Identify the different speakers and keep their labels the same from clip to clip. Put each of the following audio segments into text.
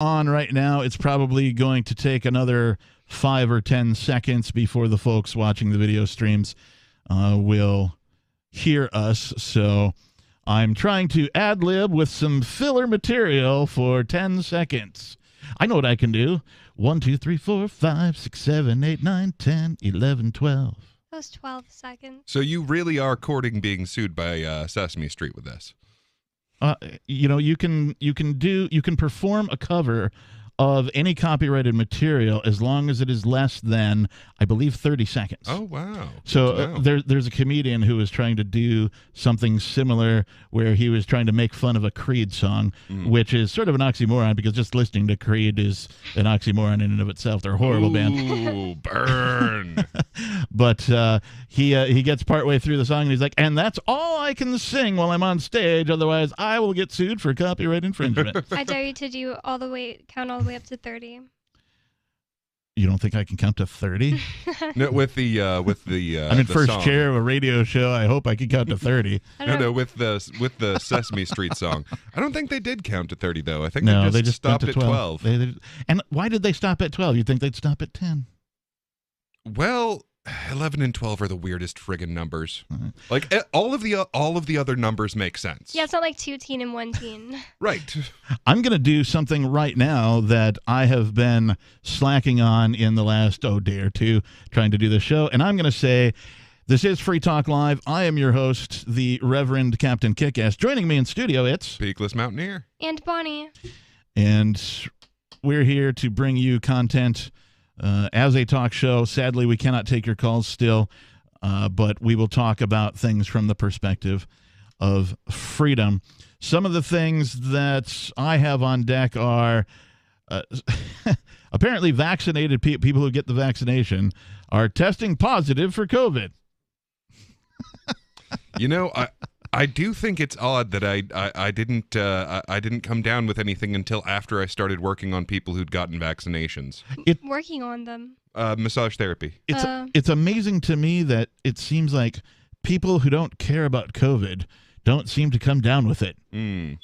Speaker 1: on right now. It's probably going to take another 5 or 10 seconds before the folks watching the video streams will hear us. So I'm trying to ad-lib with some filler material for 10 seconds. I know what I can do. 1, 2, 3, 4, 5, 6, 7, 8, 9, 10, 11, 12.
Speaker 2: That was 12 seconds.
Speaker 3: So you really are courting being sued by Sesame Street with this?
Speaker 1: You can perform a cover of any copyrighted material as long as it is less than, I believe, 30 seconds.
Speaker 3: Oh, wow.
Speaker 1: So there's a comedian who was trying to do something similar where he was trying to make fun of a Creed song, which is sort of an oxymoron because just listening to Creed is an oxymoron in and of itself. They're a horrible band.
Speaker 3: Ooh, burn.
Speaker 1: But he gets partway through the song and he's like, and that's all I can sing while I'm on stage. Otherwise, I will get sued for copyright infringement.
Speaker 2: I dare you to do count all the way up to 30.
Speaker 1: You don't think I can count to 30?
Speaker 3: No, with the
Speaker 1: I'm in
Speaker 3: the
Speaker 1: first
Speaker 3: song.
Speaker 1: chair of a radio show. I hope I can count to 30.
Speaker 3: No, with the Sesame Street song. I don't think they did count to 30 though. I think
Speaker 1: they
Speaker 3: just stopped at 12.
Speaker 1: And why did they stop at 12? You'd think they'd stop at 10.
Speaker 3: Well, 11 and 12 are the weirdest friggin' numbers.
Speaker 1: Right.
Speaker 3: Like all of the other numbers make sense.
Speaker 2: Yeah, it's not like 2 teen and 1 teen.
Speaker 3: Right.
Speaker 1: I'm going to do something right now that I have been slacking on in the last day or two trying to do the show, and I'm going to say this is Free Talk Live. I am your host, the Reverend Captain Kickass. Joining me in studio, it's
Speaker 3: Peakless Mountaineer.
Speaker 2: And Bonnie.
Speaker 1: And we're here to bring you content as a talk show. Sadly, we cannot take your calls still, but we will talk about things from the perspective of freedom. Some of the things that I have on deck are apparently vaccinated people who get the vaccination are testing positive for COVID.
Speaker 3: You know, I do think it's odd that I didn't come down with anything until after I started working on people who'd gotten vaccinations.
Speaker 2: Working on them.
Speaker 3: Massage therapy.
Speaker 1: It's amazing to me that it seems like people who don't care about COVID don't seem to come down with it.
Speaker 3: And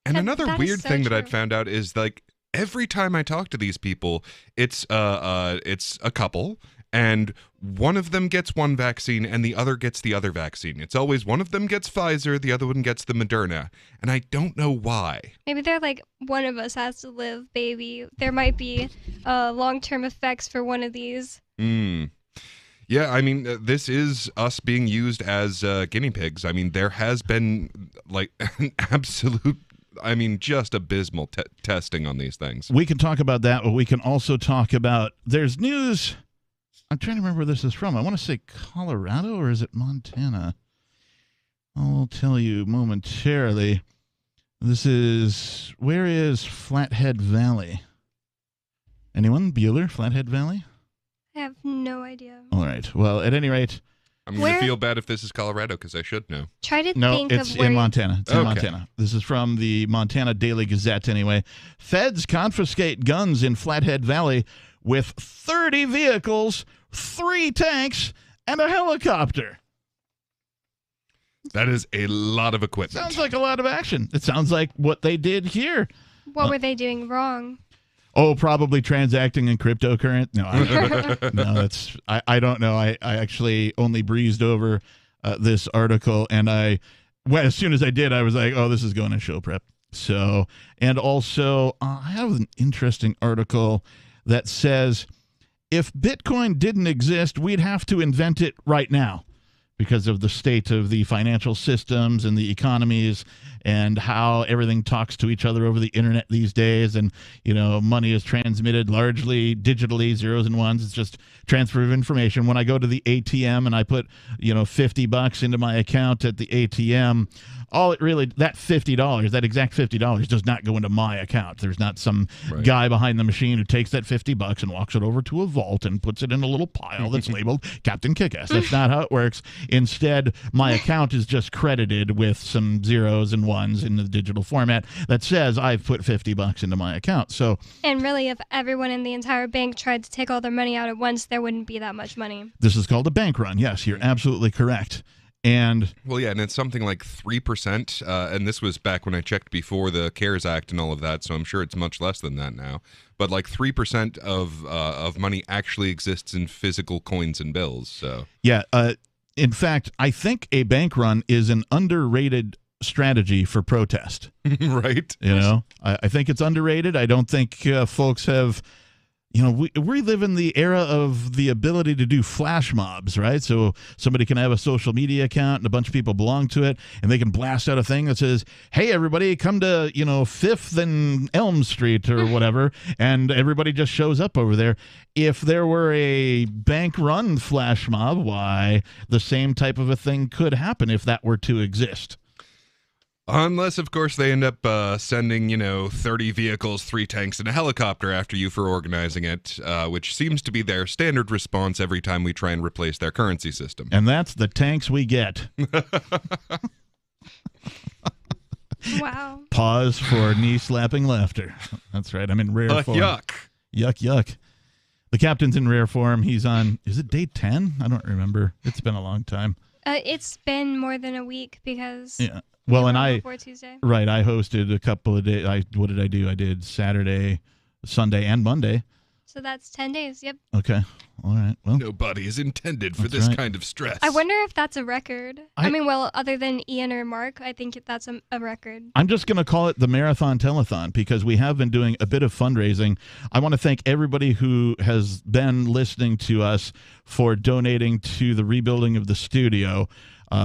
Speaker 3: another weird thing that I'd found out is like every time I talk to these people, it's a couple. And one of them gets one vaccine and the other gets the other vaccine. It's always one of them gets Pfizer, the other one gets the Moderna. And I don't know why.
Speaker 2: Maybe they're like, one of us has to live, baby. There might be long-term effects for one of these.
Speaker 3: Yeah, I mean, this is us being used as guinea pigs. I mean, there has been like an absolute... just abysmal testing on these things.
Speaker 1: We can talk about that, but we can also talk about... There's news... I'm trying to remember where this is from. I want to say Colorado, or is it Montana? I'll tell you momentarily. Where is Flathead Valley? Anyone? Bueller, Flathead Valley?
Speaker 2: I have no idea.
Speaker 1: All right. Well, at any rate...
Speaker 3: I'm going to feel bad if this is Colorado, because I should know.
Speaker 2: Try to think
Speaker 1: No, it's
Speaker 2: of where...
Speaker 1: in Montana. It's in Montana. This is from the Montana Daily Gazette, anyway. Feds confiscate guns in Flathead Valley with 30 vehicles, 3 tanks, and a helicopter.
Speaker 3: That is a lot of equipment.
Speaker 1: Sounds like a lot of action. It sounds like what they did here.
Speaker 2: What were they doing wrong?
Speaker 1: Oh, probably transacting in cryptocurrency. No, I don't know. I actually only breezed over this article, and as soon as I did, I was like, oh, this is going to show prep. So, and also, I have an interesting article that says, if Bitcoin didn't exist, we'd have to invent it right now because of the state of the financial systems and the economies and how everything talks to each other over the internet these days. And, money is transmitted largely digitally, zeros and ones. It's just transfer of information. When I go to the ATM and I put, $50 into my account at the ATM, that $50, that exact $50 does not go into my account. There's not some guy behind the machine who takes that $50 and walks it over to a vault and puts it in a little pile that's labeled Captain Kickass. That's not how it works. Instead, my account is just credited with some zeros and ones in the digital format that says I've put $50 into my account. So,
Speaker 2: and really, if everyone in the entire bank tried to take all their money out at once, there wouldn't be that much money.
Speaker 1: This is called a bank run. Yes, you're absolutely correct. And
Speaker 3: well, yeah, and it's something like 3%, and this was back when I checked before the CARES Act and all of that, so I'm sure it's much less than that now. But like 3% of money actually exists in physical coins and bills. So
Speaker 1: yeah, in fact, I think a bank run is an underrated strategy for protest.
Speaker 3: right?
Speaker 1: You know, I think it's underrated. I don't think folks have. You know, we live in the era of the ability to do flash mobs, right? So somebody can have a social media account and a bunch of people belong to it, and they can blast out a thing that says, hey, everybody, come to, 5th and Elm Street or whatever, and everybody just shows up over there. If there were a bank-run flash mob, why, the same type of a thing could happen if that were to exist.
Speaker 3: Unless, of course, they end up sending, 30 vehicles, 3 tanks, and a helicopter after you for organizing it, which seems to be their standard response every time we try and replace their currency system.
Speaker 1: And that's the tanks we get.
Speaker 2: Wow.
Speaker 1: Pause for knee-slapping laughter. That's right. I'm in rare form.
Speaker 3: Yuck.
Speaker 1: Yuck, yuck. The captain's in rare form. He's on, is it day 10? I don't remember. It's been a long time.
Speaker 2: It's been more than a week because...
Speaker 1: Yeah. Well, and
Speaker 2: before Tuesday.
Speaker 1: Right, I hosted a couple of days. What did I do? I did Saturday, Sunday, and Monday.
Speaker 2: So that's 10 days, yep.
Speaker 1: Okay, all right. Well,
Speaker 3: Nobody is intended for
Speaker 1: That's
Speaker 3: this
Speaker 1: right.
Speaker 3: kind of stress.
Speaker 2: I wonder if that's a record. I mean, well, other than Ian or Mark, I think that's a record.
Speaker 1: I'm just going to call it the Marathon Telethon because we have been doing a bit of fundraising. I want to thank everybody who has been listening to us for donating to the rebuilding of the studio.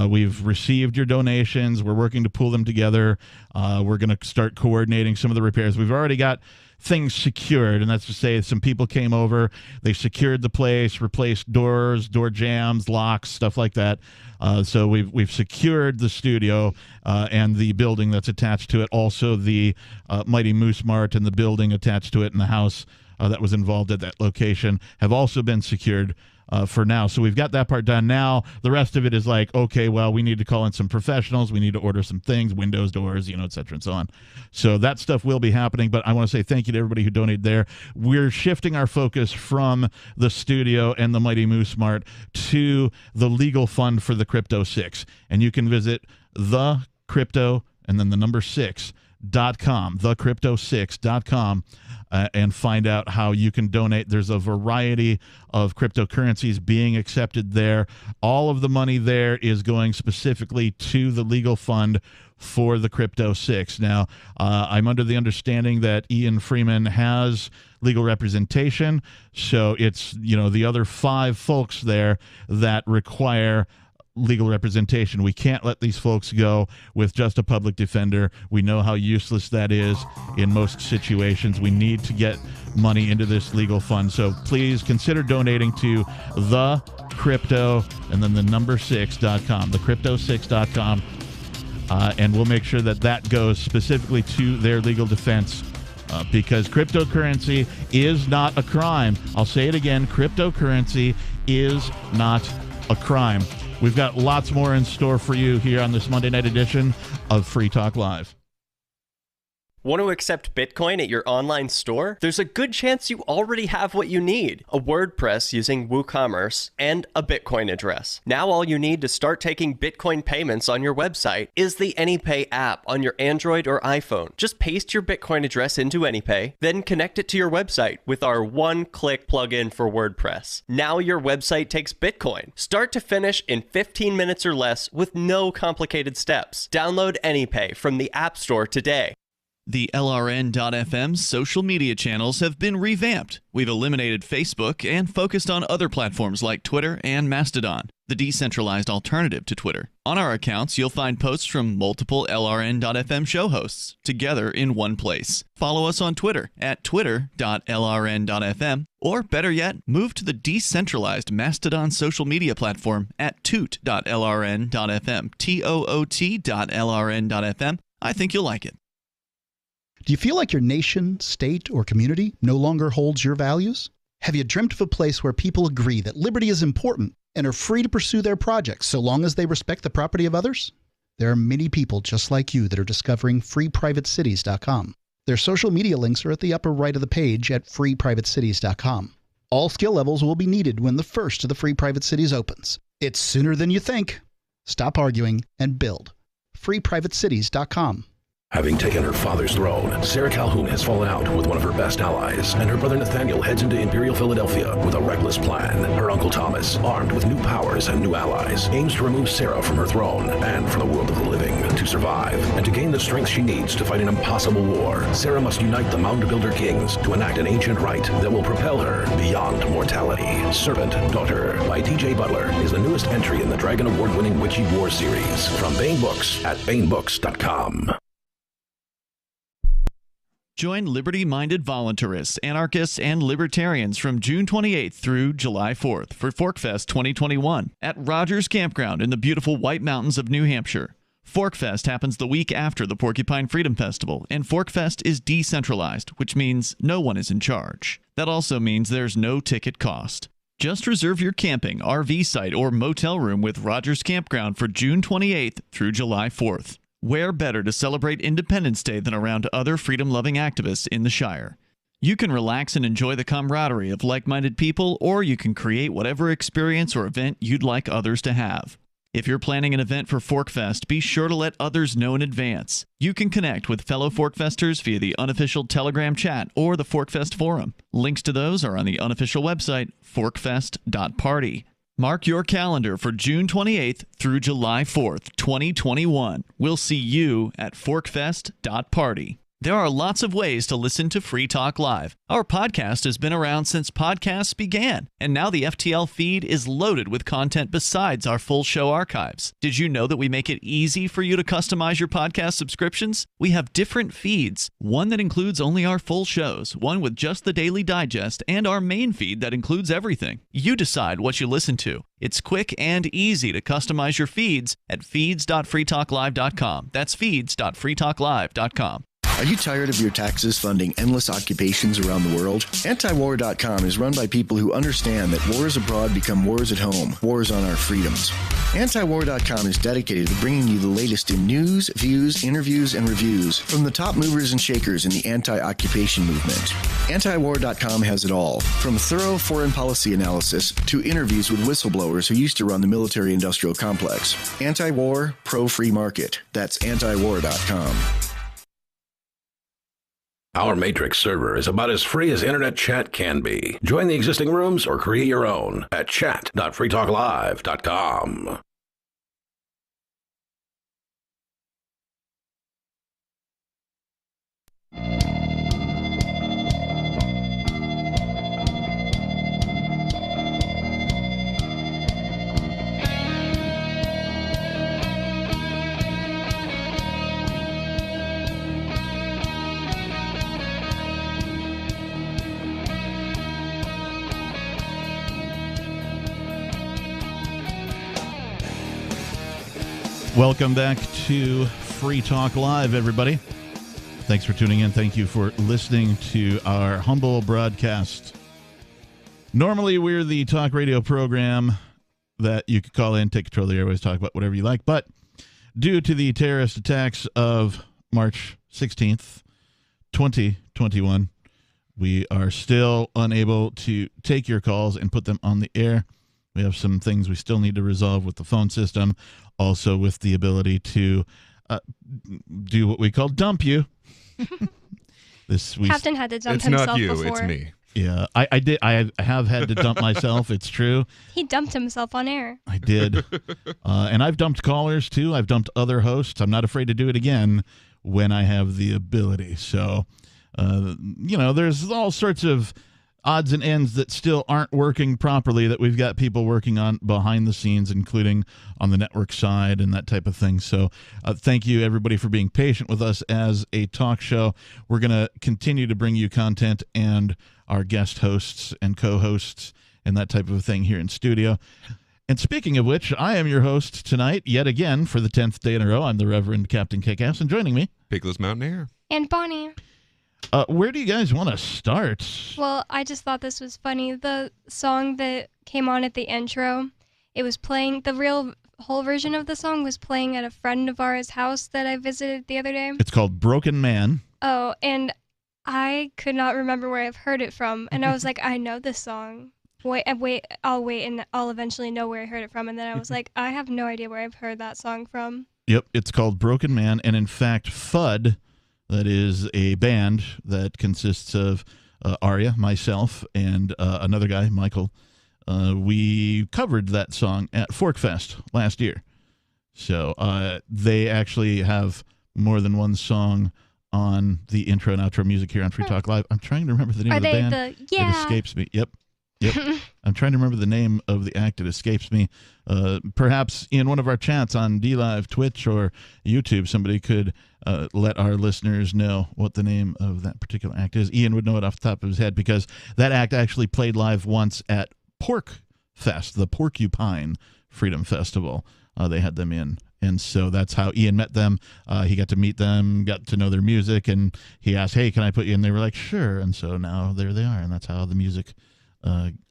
Speaker 1: We've received your donations. We're working to pull them together. We're going to start coordinating some of the repairs. We've already got things secured, and that's to say some people came over. They secured the place, replaced doors, door jams, locks, stuff like that. So we've secured the studio and the building that's attached to it. Also, the Mighty Moose Mart and the building attached to it and the house that was involved at that location have also been secured for now. So we've got that part done. Now the rest of it is like, okay, well, we need to call in some professionals. We need to order some things, windows, doors, et cetera, and so on. So that stuff will be happening, but I want to say thank you to everybody who donated there. We're shifting our focus from the studio and the Mighty Moose Mart to the legal fund for the Crypto 6. And you can visit the crypto and then the number 6.com, thecrypto6.com, and find out how you can donate. There's a variety of cryptocurrencies being accepted there. All of the money there is going specifically to the legal fund for the Crypto 6. Now, I'm under the understanding that Ian Freeman has legal representation, so it's, the other 5 folks there that require legal representation. We can't let these folks go with just a public defender. We know how useless that is in most situations. We need to get money into this legal fund. So please consider donating to the crypto and then the number 6.com, thecrypto6.com. And we'll make sure that goes specifically to their legal defense because cryptocurrency is not a crime. I'll say it again. Cryptocurrency is not a crime. We've got lots more in store for you here on this Monday night edition of Free Talk Live.
Speaker 4: Want to accept Bitcoin at your online store? There's a good chance you already have what you need: a WordPress using WooCommerce and a Bitcoin address. Now all you need to start taking Bitcoin payments on your website is the AnyPay app on your Android or iPhone. Just paste your Bitcoin address into AnyPay, then connect it to your website with our one-click plugin for WordPress. Now your website takes Bitcoin, start to finish in 15 minutes or less with no complicated steps. Download AnyPay from the App Store today.
Speaker 5: The LRN.FM social media channels have been revamped. We've eliminated Facebook and focused on other platforms like Twitter and Mastodon, the decentralized alternative to Twitter. On our accounts, you'll find posts from multiple LRN.FM show hosts together in one place. Follow us on Twitter at twitter.lrn.fm, or better yet, move to the decentralized Mastodon social media platform at toot.lrn.fm, toot.lrn.fm. I think you'll like it.
Speaker 6: Do you feel like your nation, state, or community no longer holds your values? Have you dreamt of a place where people agree that liberty is important and are free to pursue their projects so long as they respect the property of others? There are many people just like you that are discovering freeprivatecities.com. Their social media links are at the upper right of the page at freeprivatecities.com. All skill levels will be needed when the first of the Free Private Cities opens. It's sooner than you think. Stop arguing and build. FreePrivateCities.com.
Speaker 7: Having taken her father's throne, Sarah Calhoun has fallen out with one of her best allies, and her brother Nathaniel heads into Imperial Philadelphia with a reckless plan. Her uncle Thomas, armed with new powers and new allies, aims to remove Sarah from her throne and from the world of the living. To survive and to gain the strength she needs to fight an impossible war, Sarah must unite the Mound Builder Kings to enact an ancient rite that will propel her beyond mortality. Servant Daughter by T.J. Butler is the newest entry in the Dragon Award-winning Witchy War series from Baen Books at BaenBooks.com.
Speaker 5: Join liberty-minded voluntarists, anarchists, and libertarians from June 28th through July 4th for ForkFest 2021 at Rogers Campground in the beautiful White Mountains of New Hampshire. ForkFest happens the week after the Porcupine Freedom Festival, and ForkFest is decentralized, which means no one is in charge. That also means there's no ticket cost. Just reserve your camping, RV site, or motel room with Rogers Campground for June 28th through July 4th. Where better to celebrate Independence Day than around other freedom-loving activists in the Shire? You can relax and enjoy the camaraderie of like-minded people, or you can create whatever experience or event you'd like others to have. If you're planning an event for ForkFest, be sure to let others know in advance. You can connect with fellow ForkFesters via the unofficial Telegram chat or the ForkFest forum. Links to those are on the unofficial website, forkfest.party. Mark your calendar for June 28th through July 4th, 2021. We'll see you at forkfest.party. There are lots of ways to listen to Free Talk Live. Our podcast has been around since podcasts began, and now the FTL feed is loaded with content besides our full show archives. Did you know that we make it easy for you to customize your podcast subscriptions? We have different feeds, one that includes only our full shows, one with just the Daily Digest, and our main feed that includes everything. You decide what you listen to. It's quick and easy to customize your feeds at feeds.freetalklive.com. That's feeds.freetalklive.com.
Speaker 8: Are you tired of your taxes funding endless occupations around the world? Antiwar.com is run by people who understand that wars abroad become wars at home, wars on our freedoms. Antiwar.com is dedicated to bringing you the latest in news, views, interviews, and reviews from the top movers and shakers in the anti-occupation movement. Antiwar.com has it all, from thorough foreign policy analysis to interviews with whistleblowers who used to run the military-industrial complex. Anti-war, pro-free market. That's antiwar.com.
Speaker 7: Our Matrix server is about as free as internet chat can be. Join the existing rooms or create your own at chat.freetalklive.com.
Speaker 1: Welcome back to Free Talk Live, everybody. Thanks for tuning in. Thank you for listening to our humble broadcast. Normally, we're the talk radio program that you could call in, take control of the airways, talk about whatever you like. But due to the terrorist attacks of March 16th, 2021, we are still unable to take your calls and put them on the air. We have some things we still need to resolve with the phone system, also with the ability to do what we call dump you.
Speaker 2: Captain had to dump
Speaker 3: it's
Speaker 2: himself
Speaker 3: not you,
Speaker 2: before.
Speaker 3: it's me.
Speaker 1: Yeah, I did. I have had to dump myself. It's true.
Speaker 2: He dumped himself on air.
Speaker 1: I did. And I've dumped callers, too. I've dumped other hosts. I'm not afraid to do it again when I have the ability. So, there's all sorts of odds and ends that still aren't working properly that we've got people working on behind the scenes, including on the network side and that type of thing. So thank you, everybody, for being patient with us as a talk show. We're going to continue to bring you content and our guest hosts and co-hosts and that type of thing here in studio. And speaking of which, I am your host tonight, yet again, for the 10th day in a row. I'm the Reverend Captain Kickass, and joining me,
Speaker 3: Peakless Mountaineer.
Speaker 2: And Bonnie.
Speaker 1: Where do you guys want to start?
Speaker 2: Well, I just thought this was funny. The song that came on at the intro, it was playing, the whole version of the song was playing at a friend of ours' house that I visited the other day.
Speaker 1: It's called Broken Man.
Speaker 2: Oh, and I could not remember where I've heard it from. And I was like, I know this song. I'll wait, and I'll eventually know where I heard it from. And then I was like, I have no idea where I've heard that song from.
Speaker 1: Yep, it's called Broken Man, and in fact, FUD, that is a band that consists of Arya, myself, and another guy, Michael. We covered that song at Forkfest last year. So they actually have more than one song on the intro and outro music here on Free Talk Live. I'm trying to remember the name of the band. It escapes me. Yep. I'm trying to remember the name of the act. It escapes me. Perhaps in one of our chats on DLive, Twitch, or YouTube, somebody could let our listeners know what the name of that particular act is. Ian would know it off the top of his head because that act actually played live once at Pork Fest, the Porcupine Freedom Festival. They had them in. And so that's how Ian met them. He got to meet them, got to know their music, and he asked, hey, can I put you in? They were like, sure. And so now there they are, and that's how the music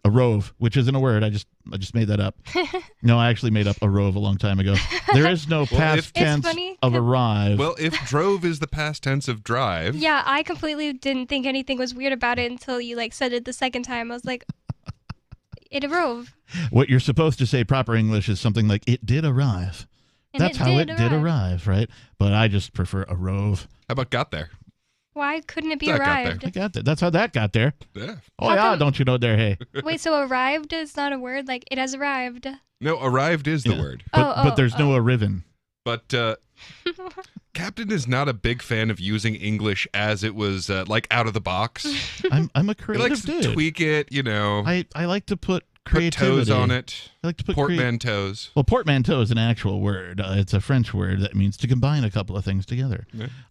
Speaker 1: arose, which isn't a word. I just made that up. No, I actually made up arose a long time ago. There is no past tense of arrive.
Speaker 3: Well, if drove is the past tense of drive.
Speaker 2: Yeah, I completely didn't think anything was weird about it until you said it the second time. I was like, it arose.
Speaker 1: What you're supposed to say proper English is something like, it did arrive.
Speaker 2: And
Speaker 1: that's how it did arrive, right? But I just prefer arose.
Speaker 3: How about got there?
Speaker 2: Why couldn't it be
Speaker 3: That got
Speaker 2: arrived?
Speaker 1: I got that. That's how that got there.
Speaker 3: Yeah.
Speaker 1: Oh, yeah, don't you know there, hey.
Speaker 2: Wait, so arrived is not a word? Like, it has arrived.
Speaker 3: No, arrived is the word.
Speaker 1: But there's no arriven.
Speaker 3: But Captain is not a big fan of using English as it was, out of the box.
Speaker 1: I'm a creative
Speaker 3: He likes
Speaker 1: dude.
Speaker 3: to tweak it,
Speaker 1: I like to put creativity.
Speaker 3: Put toes on it.
Speaker 1: I like to put
Speaker 3: portmanteaus.
Speaker 1: Well, portmanteau is an actual word. It's a French word that means to combine a couple of things together,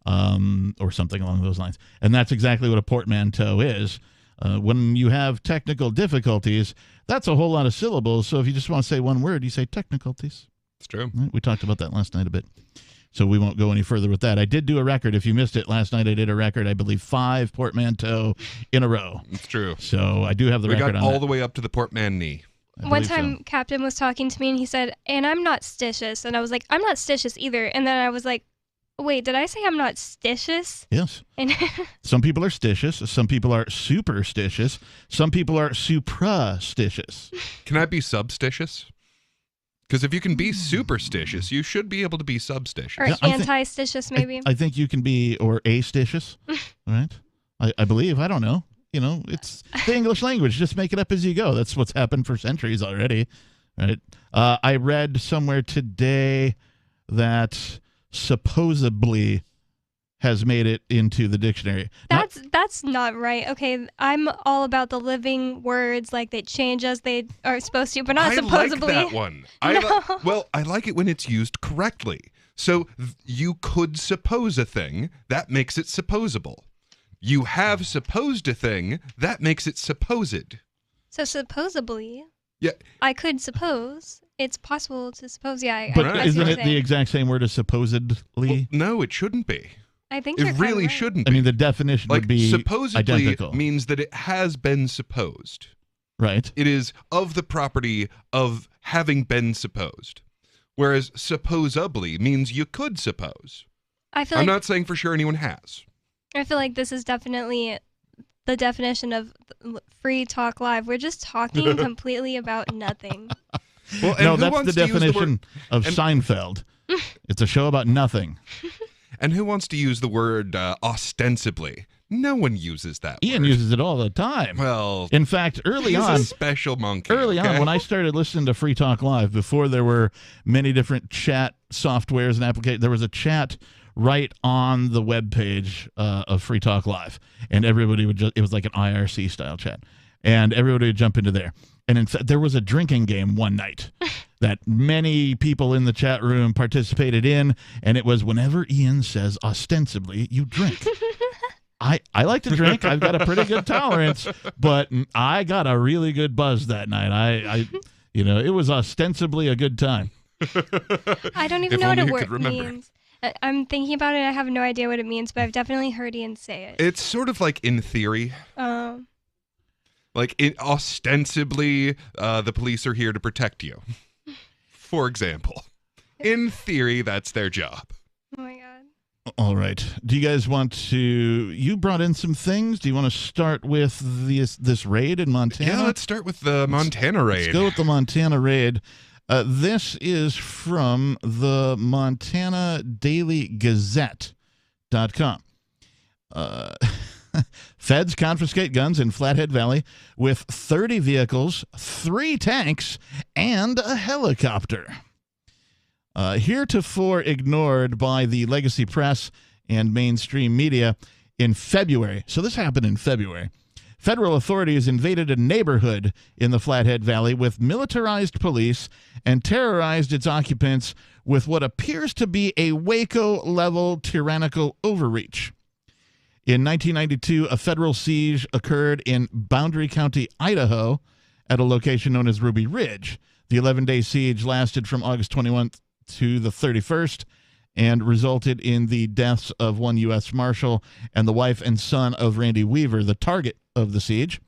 Speaker 1: or something along those lines. And that's exactly what a portmanteau is. When you have technical difficulties, that's a whole lot of syllables. So if you just want to say one word, you say techniculties.
Speaker 3: It's true.
Speaker 1: Right? We talked about that last night a bit. So we won't go any further with that. I did do a record. If you missed it last night, I did a record, I believe 5 portmanteau in a row.
Speaker 3: It's true.
Speaker 1: So I do have the record on
Speaker 3: We got all the way up to the portmanee.
Speaker 2: One time, Captain was talking to me, and he said, and I'm not stitious. And I was like, I'm not stitious either. And then I was like, wait, did I say I'm not stitious?
Speaker 1: Yes.
Speaker 2: And
Speaker 1: some people are stitious. Some people are superstitious. Some people are suprastitious.
Speaker 3: Can I be substitious? Because if you can be superstitious, you should be able to be substitious.
Speaker 2: Or anti-stitious, maybe.
Speaker 1: I think you can be, or astitious, right? I believe. I don't know. It's the English language. Just make it up as you go. That's what's happened for centuries already, right? I read somewhere today that supposedly has made it into the dictionary.
Speaker 2: That's not right. Okay, I'm all about the living words, like they change as they are supposed to, but not supposedly.
Speaker 3: I like that one.
Speaker 2: No.
Speaker 3: I like it when it's used correctly. So you could suppose a thing, that makes it supposable. You have supposed a thing, that makes it supposed.
Speaker 2: So supposedly,
Speaker 3: yeah,
Speaker 2: I could suppose. It's possible to suppose, yeah.
Speaker 1: But isn't it the exact same word as supposedly?
Speaker 3: Well, no, it shouldn't be.
Speaker 2: I think
Speaker 3: it really shouldn't be.
Speaker 1: I mean, the definition would be
Speaker 3: supposedly
Speaker 1: identical.
Speaker 3: Means that it has been supposed.
Speaker 1: Right.
Speaker 3: It is of the property of having been supposed. Whereas supposably means you could suppose. I'm not saying for sure anyone has.
Speaker 2: I feel like this is definitely the definition of Free Talk Live. We're just talking completely about nothing.
Speaker 3: Well,
Speaker 1: no, that's the definition of Seinfeld. It's a show about nothing.
Speaker 3: And who wants to use the word ostensibly? No one uses that
Speaker 1: Ian
Speaker 3: word.
Speaker 1: uses it all the time.
Speaker 3: Well,
Speaker 1: in fact, early
Speaker 3: he's
Speaker 1: on,
Speaker 3: a special monkey.
Speaker 1: Early on, when I started listening to Free Talk Live, before there were many different chat softwares and applications, there was a chat right on the webpage of Free Talk Live, and everybody would it was like an IRC style chat, and everybody would jump into there. And in fact, there was a drinking game one night that many people in the chat room participated in, and it was whenever Ian says ostensibly, you drink. I like to drink. I've got a pretty good tolerance, but I got a really good buzz that night. It was ostensibly a good time.
Speaker 2: I don't even know what a word means. I'm thinking about it. I have no idea what it means, but I've definitely heard Ian say it.
Speaker 3: It's sort of like in theory. Like ostensibly, the police are here to protect you. For example, in theory, that's their job.
Speaker 2: Oh my god.
Speaker 1: All right. Do you guys want to... You brought in some things. Do you want to start with this raid in Montana?
Speaker 3: Yeah, let's start with the Montana raid.
Speaker 1: Let's go with the Montana raid. This is from the Montana Daily Gazette.com. Feds confiscate guns in Flathead Valley with 30 vehicles, 3 tanks, and a helicopter. Heretofore ignored by the legacy press and mainstream media in February. So this happened in February. Federal authorities invaded a neighborhood in the Flathead Valley with militarized police and terrorized its occupants with what appears to be a Waco-level tyrannical overreach. In 1992, a federal siege occurred in Boundary County, Idaho, at a location known as Ruby Ridge. The 11-day siege lasted from August 21st to the 31st and resulted in the deaths of one U.S. Marshal and the wife and son of Randy Weaver, the target of the siege.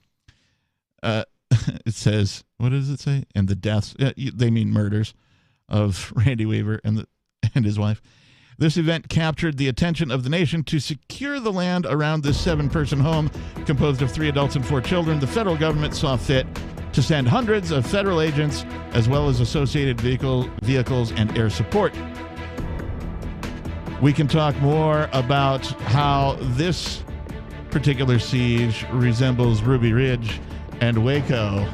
Speaker 1: It says, what does it say? And the deaths, they mean murders of Randy Weaver and his wife. This event captured the attention of the nation. To secure the land around this 7-person home composed of 3 adults and 4 children, the federal government saw fit to send hundreds of federal agents as well as associated vehicles and air support. We can talk more about how this particular siege resembles Ruby Ridge and Waco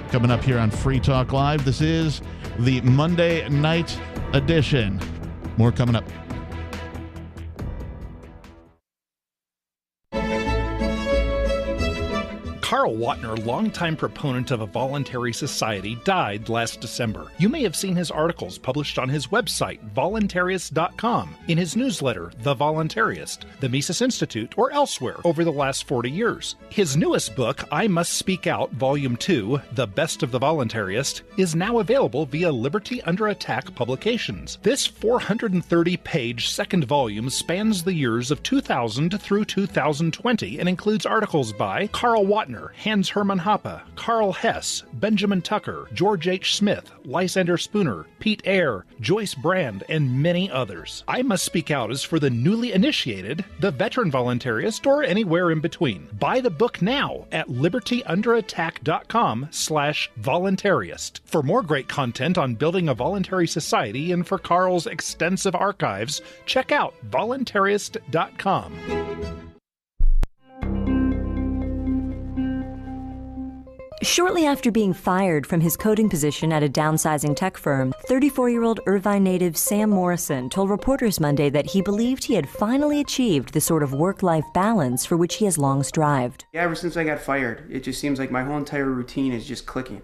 Speaker 1: coming up here on Free Talk Live. This is the Monday night edition. More coming up.
Speaker 9: Carl Watner, longtime proponent of a voluntary society, died last December. You may have seen his articles published on his website, voluntarist.com, in his newsletter, The Voluntarist, the Mises Institute, or elsewhere over the last 40 years. His newest book, I Must Speak Out, Volume 2, The Best of the Voluntarist, is now available via Liberty Under Attack Publications. This 430-page second volume spans the years of 2000 through 2020 and includes articles by Carl Watner, Hans Hermann Hoppe, Carl Hess, Benjamin Tucker, George H. Smith, Lysander Spooner, Pete Eyre, Joyce Brand, and many others. I Must Speak Out is for the newly initiated, the veteran voluntarist, or anywhere in between. Buy the book now at libertyunderattack.com/voluntarist. For more great content on building a voluntary society and for Carl's extensive archives, check out voluntarist.com.
Speaker 10: Shortly after being fired from his coding position at a downsizing tech firm, 34-year-old Irvine native Sam Morrison told reporters Monday that he believed he had finally achieved the sort of work-life balance for which he has long strived.
Speaker 11: Yeah, ever since I got fired, it just seems like my whole entire routine is just clicking.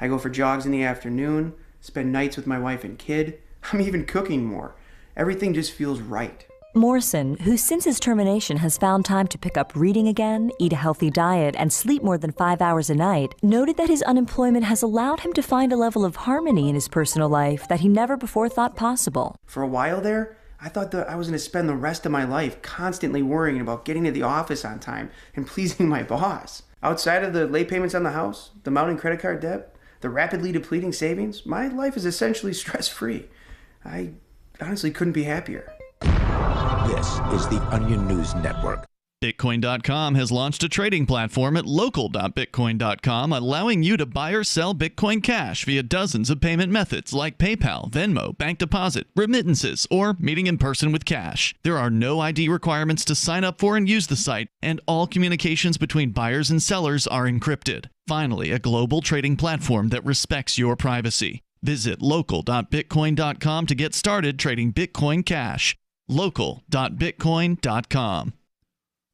Speaker 11: I go for jogs in the afternoon, spend nights with my wife and kid. I'm even cooking more. Everything just feels right.
Speaker 10: Morrison, who since his termination has found time to pick up reading again, eat a healthy diet, and sleep more than 5 hours a night, noted that his unemployment has allowed him to find a level of harmony in his personal life that he never before thought possible.
Speaker 11: For a while there, I thought that I was going to spend the rest of my life constantly worrying about getting to the office on time and pleasing my boss. Outside of the late payments on the house, the mounting credit card debt, the rapidly depleting savings, my life is essentially stress-free. I honestly couldn't be happier.
Speaker 12: This is the Onion News Network.
Speaker 5: Bitcoin.com has launched a trading platform at local.bitcoin.com, allowing you to buy or sell Bitcoin Cash via dozens of payment methods like PayPal, Venmo, bank deposit, remittances, or meeting in person with cash. There are no ID requirements to sign up for and use the site, and all communications between buyers and sellers are encrypted. Finally, a global trading platform that respects your privacy. Visit local.bitcoin.com to get started trading Bitcoin Cash. local.bitcoin.com.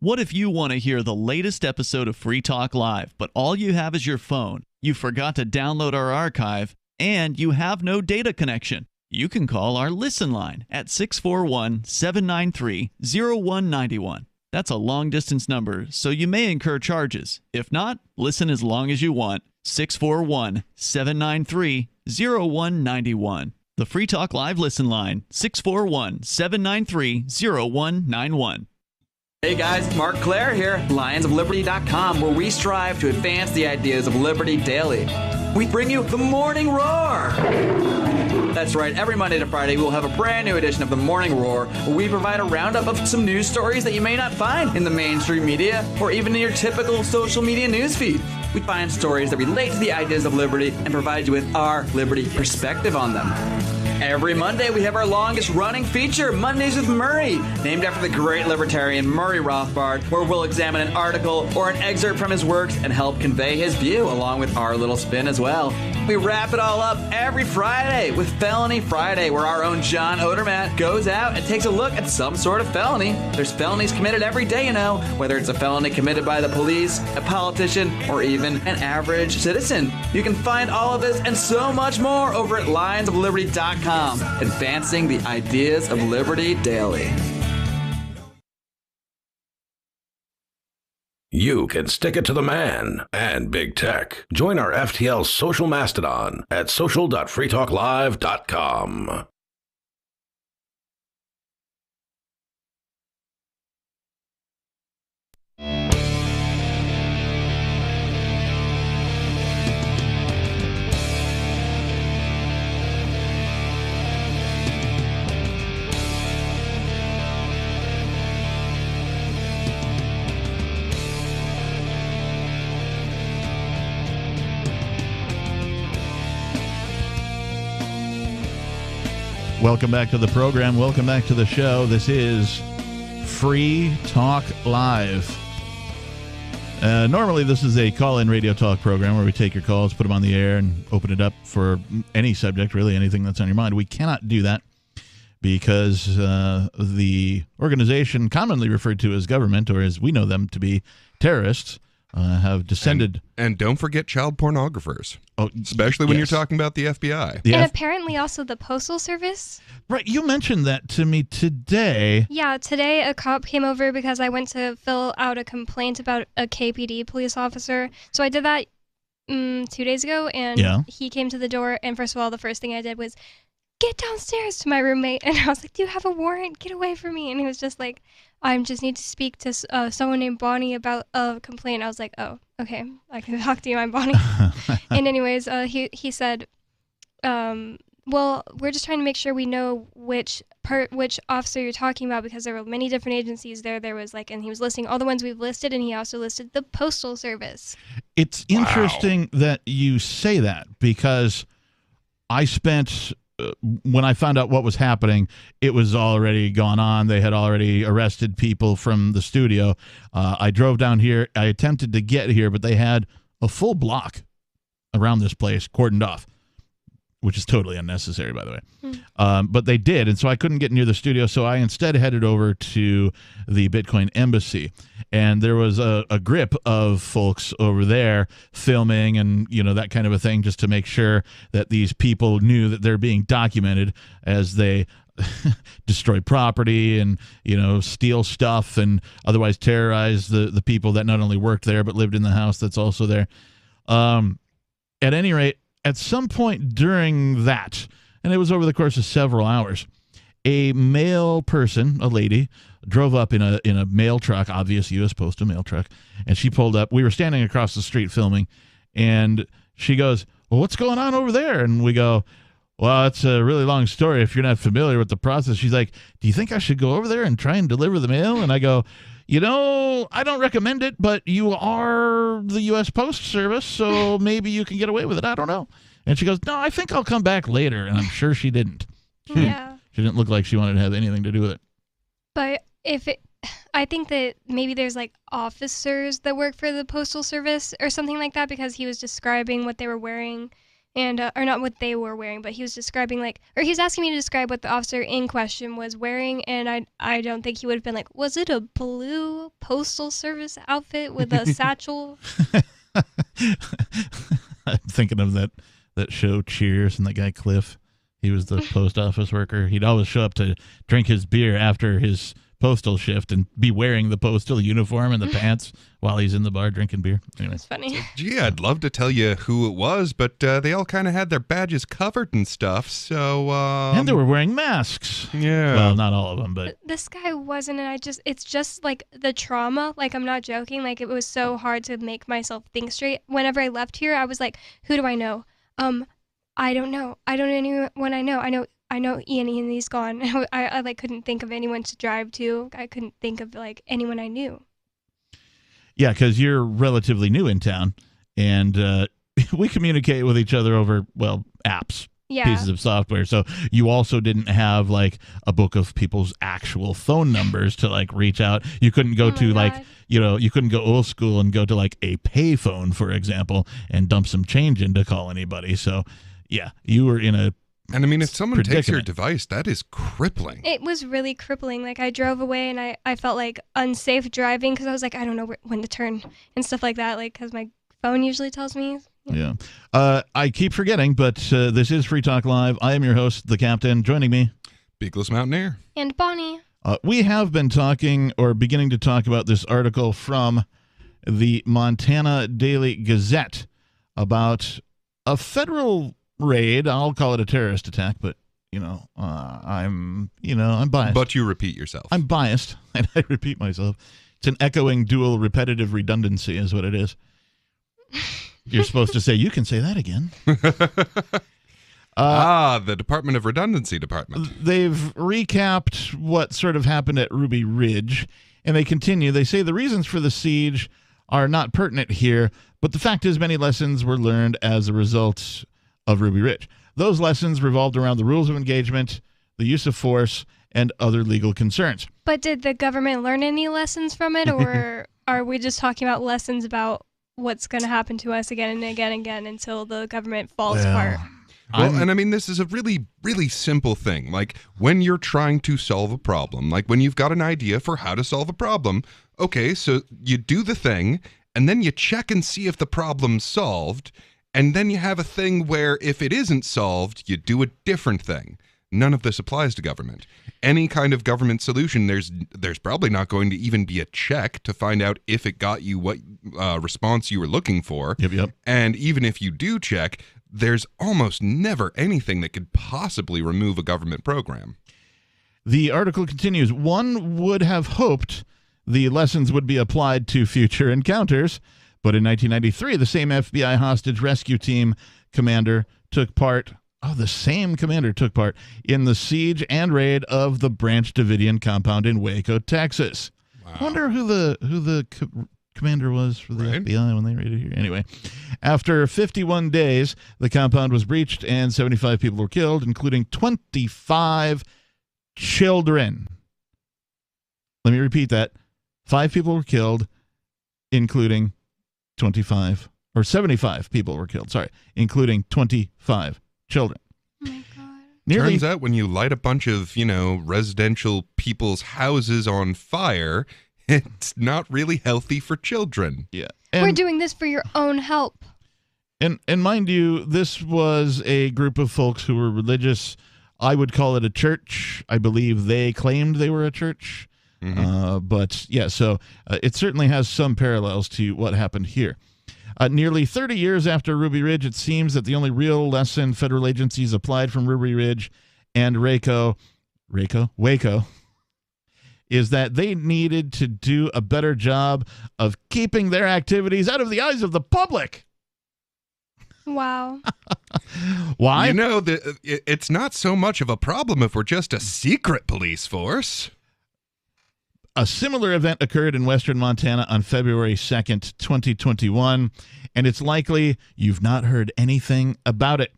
Speaker 5: What if you want to hear the latest episode of Free Talk Live, but all you have is your phone, you forgot to download our archive, and you have no data connection? You can call our Listen line at 641-793-0191. That's a long-distance number, so you may incur charges. If not, listen as long as you want. 641-793-0191. The Free Talk Live Listen line, 641-793-0191.
Speaker 13: Hey guys, Mark Claire here, lionsofliberty.com, where we strive to advance the ideas of liberty daily. We bring you the Morning Roar. That's right, every Monday to Friday we'll have a brand new edition of The Morning Roar, where we provide a roundup of some news stories that you may not find in the mainstream media or even in your typical social media newsfeed. We find stories that relate to the ideas of liberty and provide you with our liberty perspective on them. Every Monday, we have our longest-running feature, Mondays with Murray, named after the great libertarian Murray Rothbard, where we'll examine an article or an excerpt from his works and help convey his view, along with our little spin as well. We wrap it all up every Friday with Felony Friday, where our own John Odermatt goes out and takes a look at some sort of felony. There's felonies committed every day, you know, whether it's a felony committed by the police, a politician, or even an average citizen. You can find all of this and so much more over at lionsofliberty.com. Advancing the ideas of liberty daily.
Speaker 7: You can stick it to the man and big tech. Join our FTL social mastodon at social.freetalklive.com.
Speaker 1: Welcome back to the program. Welcome back to the show. This is Free Talk Live. Normally, this is a call-in radio talk program where we take your calls, put them on the air, and open it up for any subject, really anything that's on your mind. We cannot do that because the organization commonly referred to as government, or as we know them to be, terrorists, have descended.
Speaker 3: And don't forget child pornographers.
Speaker 1: Oh,
Speaker 3: especially when you're talking about the FBI.
Speaker 2: And apparently also the Postal Service.
Speaker 1: Right, you mentioned that to me today.
Speaker 2: Yeah, today a cop came over because I went to fill out a complaint about a KPD police officer. So I did that 2 days ago, and he came to the door, and first of all, the first thing I did was get downstairs to my roommate, and I was like, do you have a warrant? Get away from me. And he was just like, I just need to speak to someone named Bonnie about a complaint. I was like, oh, okay, I can talk to you, I'm Bonnie. And anyways, he said, well, we're just trying to make sure we know which officer you're talking about, because there were many different agencies there. There was and he was listing all the ones we've listed, and he also listed the Postal Service.
Speaker 1: It's interesting that you say that, because I spent... when I found out what was happening, it was already gone on. They had already arrested people from the studio. I drove down here. I attempted to get here, but they had a full block around this place cordoned off, which is totally unnecessary, by the way. But they did, and so I couldn't get near the studio, so I instead headed over to the Bitcoin Embassy. And there was a grip of folks over there filming and, that kind of a thing, just to make sure that these people knew that they're being documented as they destroy property and, steal stuff and otherwise terrorize the people that not only worked there but lived in the house that's also there. At any rate, at some point during that, and it was over the course of several hours, a male person, a lady, drove up in a mail truck, obvious U.S. Postal mail truck, and she pulled up. We were standing across the street filming, and she goes, well, what's going on over there? And we go, well, it's a really long story if you're not familiar with the process. She's like, do you think I should go over there and try and deliver the mail? And I go, I don't recommend it, but you are the U.S. Post Service, so maybe you can get away with it. I don't know. And she goes, no, I think I'll come back later. And I'm sure she didn't.
Speaker 2: Yeah.
Speaker 1: She didn't look like she wanted to have anything to do with it.
Speaker 2: But I think that maybe there's officers that work for the Postal Service or something like that, because he was describing what they were wearing. And, or not what they were wearing, but he was describing or he was asking me to describe what the officer in question was wearing, and I don't think he would have been like, was it a blue Postal Service outfit with a satchel?
Speaker 1: I'm thinking of that show Cheers, and that guy Cliff. He was the post office worker. He'd always show up to drink his beer after his postal shift and be wearing the postal uniform and the pants while he's in the bar drinking beer. Anyway.
Speaker 2: That's funny.
Speaker 3: Gee, I'd love to tell you who it was, but they all kind of had their badges covered and stuff, so...
Speaker 1: And they were wearing masks.
Speaker 3: Yeah.
Speaker 1: Well, not all of them, but...
Speaker 2: This guy wasn't, and it's just, the trauma. I'm not joking. It was so hard to make myself think straight. Whenever I left here, I was like, who do I know? I don't know. I don't know anyone I know. I know Ian and he's gone. I like couldn't think of anyone to drive to. I couldn't think of like anyone I knew.
Speaker 1: Yeah, because you're relatively new in town, and we communicate with each other over, well, apps, pieces of software. So you also didn't have like a book of people's actual phone numbers to like reach out. You couldn't go to like, you couldn't go old school and go to like a pay phone, for example, and dump some change in to call anybody. So yeah, you were in a
Speaker 3: And I mean, if someone takes your
Speaker 1: predicament.
Speaker 3: device, that is crippling.
Speaker 2: It was really crippling. Like I drove away and I felt like unsafe driving because I was like, I don't know when to turn and stuff like that. Like because my phone usually tells me.
Speaker 1: Yeah. I keep forgetting, but this is Free Talk Live. I am your host, the Captain. Joining me,
Speaker 3: Peakless Mountaineer.
Speaker 2: And Bonnie.
Speaker 1: We have been talking or beginning to talk about this article from the Montana Daily Gazette about a federal raid. I'll call it a terrorist attack, but I'm biased.
Speaker 3: But you repeat yourself.
Speaker 1: I'm biased, and I repeat myself. It's an echoing, dual, repetitive redundancy is what it is. You're supposed to say, you can say that again.
Speaker 3: The Department of Redundancy Department.
Speaker 1: They've recapped what sort of happened at Ruby Ridge, and they continue. They say the reasons for the siege are not pertinent here, but the fact is many lessons were learned as a result of Ruby Ridge. Those lessons revolved around the rules of engagement, the use of force, and other legal concerns.
Speaker 2: But did the government learn any lessons from it, or are we just talking about lessons about what's going to happen to us again and again and again until the government falls apart?
Speaker 3: Well, and I mean, this is a really, really simple thing. Like, when you're trying to solve a problem, like when you've got an idea for how to solve a problem, okay, so you do the thing, and then you check and see if the problem's solved, and then you have a thing where if it isn't solved, you do a different thing. None of this applies to government. Any kind of government solution, there's probably not going to even be a check to find out if it got you what response you were looking for.
Speaker 1: Yep.
Speaker 3: And even if you do check, there's almost never anything that could possibly remove a government program.
Speaker 1: The article continues. One would have hoped the lessons would be applied to future encounters, but in 1993, the same FBI hostage rescue team commander took part in the siege and raid of the Branch Davidian compound in Waco, Texas. Wow. I wonder who the commander was for the FBI when they raided here. Anyway, after 51 days, the compound was breached and 75 people were killed, including 25 children. Let me repeat that. 5 people were killed, including 75 people were killed, including 25 children.
Speaker 2: Oh my God.
Speaker 3: Turns out when you light a bunch of, residential people's houses on fire, it's not really healthy for children.
Speaker 1: Yeah.
Speaker 2: We're doing this for your own help.
Speaker 1: And mind you, this was a group of folks who were religious. I would call it a church. I believe they claimed they were a church. Mm-hmm. But yeah, so it certainly has some parallels to what happened here. Nearly 30 years after Ruby Ridge, it seems that the only real lesson federal agencies applied from Ruby Ridge and Waco, is that they needed to do a better job of keeping their activities out of the eyes of the public.
Speaker 2: Wow.
Speaker 1: Why?
Speaker 3: It's not so much of a problem if we're just a secret police force.
Speaker 1: A similar event occurred in western Montana on February 2nd, 2021, and it's likely you've not heard anything about it.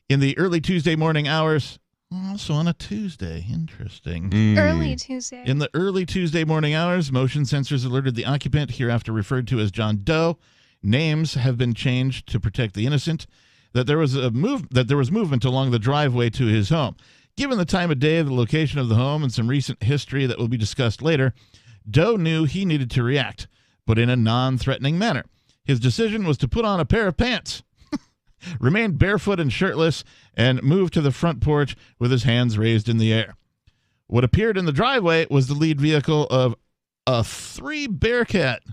Speaker 1: In the early Tuesday morning hours, also on a Tuesday, interesting.
Speaker 2: Early Tuesday.
Speaker 1: In the early Tuesday morning hours, motion sensors alerted the occupant, hereafter referred to as John Doe. Names have been changed to protect the innocent. That there was movement along the driveway to his home. Given the time of day, the location of the home, and some recent history that will be discussed later, Doe knew he needed to react, but in a non-threatening manner. His decision was to put on a pair of pants, remain barefoot and shirtless, and move to the front porch with his hands raised in the air. What appeared in the driveway was the lead vehicle of 3 Bearcat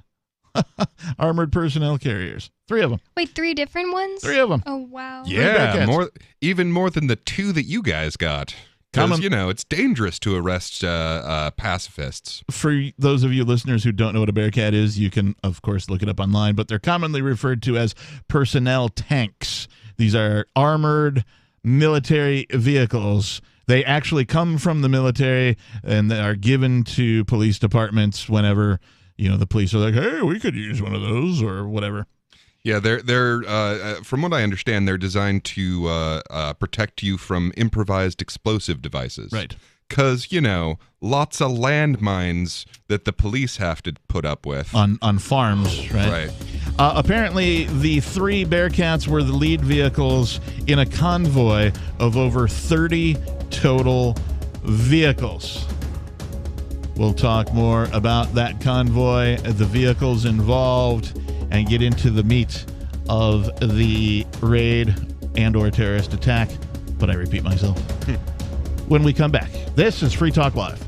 Speaker 1: armored personnel carriers. 3 of them.
Speaker 2: Wait, 3 different ones?
Speaker 1: 3 of them.
Speaker 2: Oh, wow.
Speaker 3: Yeah, even more than the 2 that you guys got. Because, it's dangerous to arrest pacifists.
Speaker 1: For those of you listeners who don't know what a Bearcat is, you can, of course, look it up online, but they're commonly referred to as personnel tanks. These are armored military vehicles. They actually come from the military and they are given to police departments whenever, the police are like, hey, we could use one of those or whatever.
Speaker 3: Yeah, they're from what I understand, they're designed to protect you from improvised explosive devices.
Speaker 1: Right.
Speaker 3: Because, lots of landmines that the police have to put up with.
Speaker 1: On farms, right?
Speaker 3: Right.
Speaker 1: Apparently, the 3 Bearcats were the lead vehicles in a convoy of over 30 total vehicles. We'll talk more about that convoy, the vehicles involved, and get into the meat of the raid and or terrorist attack. But I repeat myself. When we come back, this is Free Talk Live.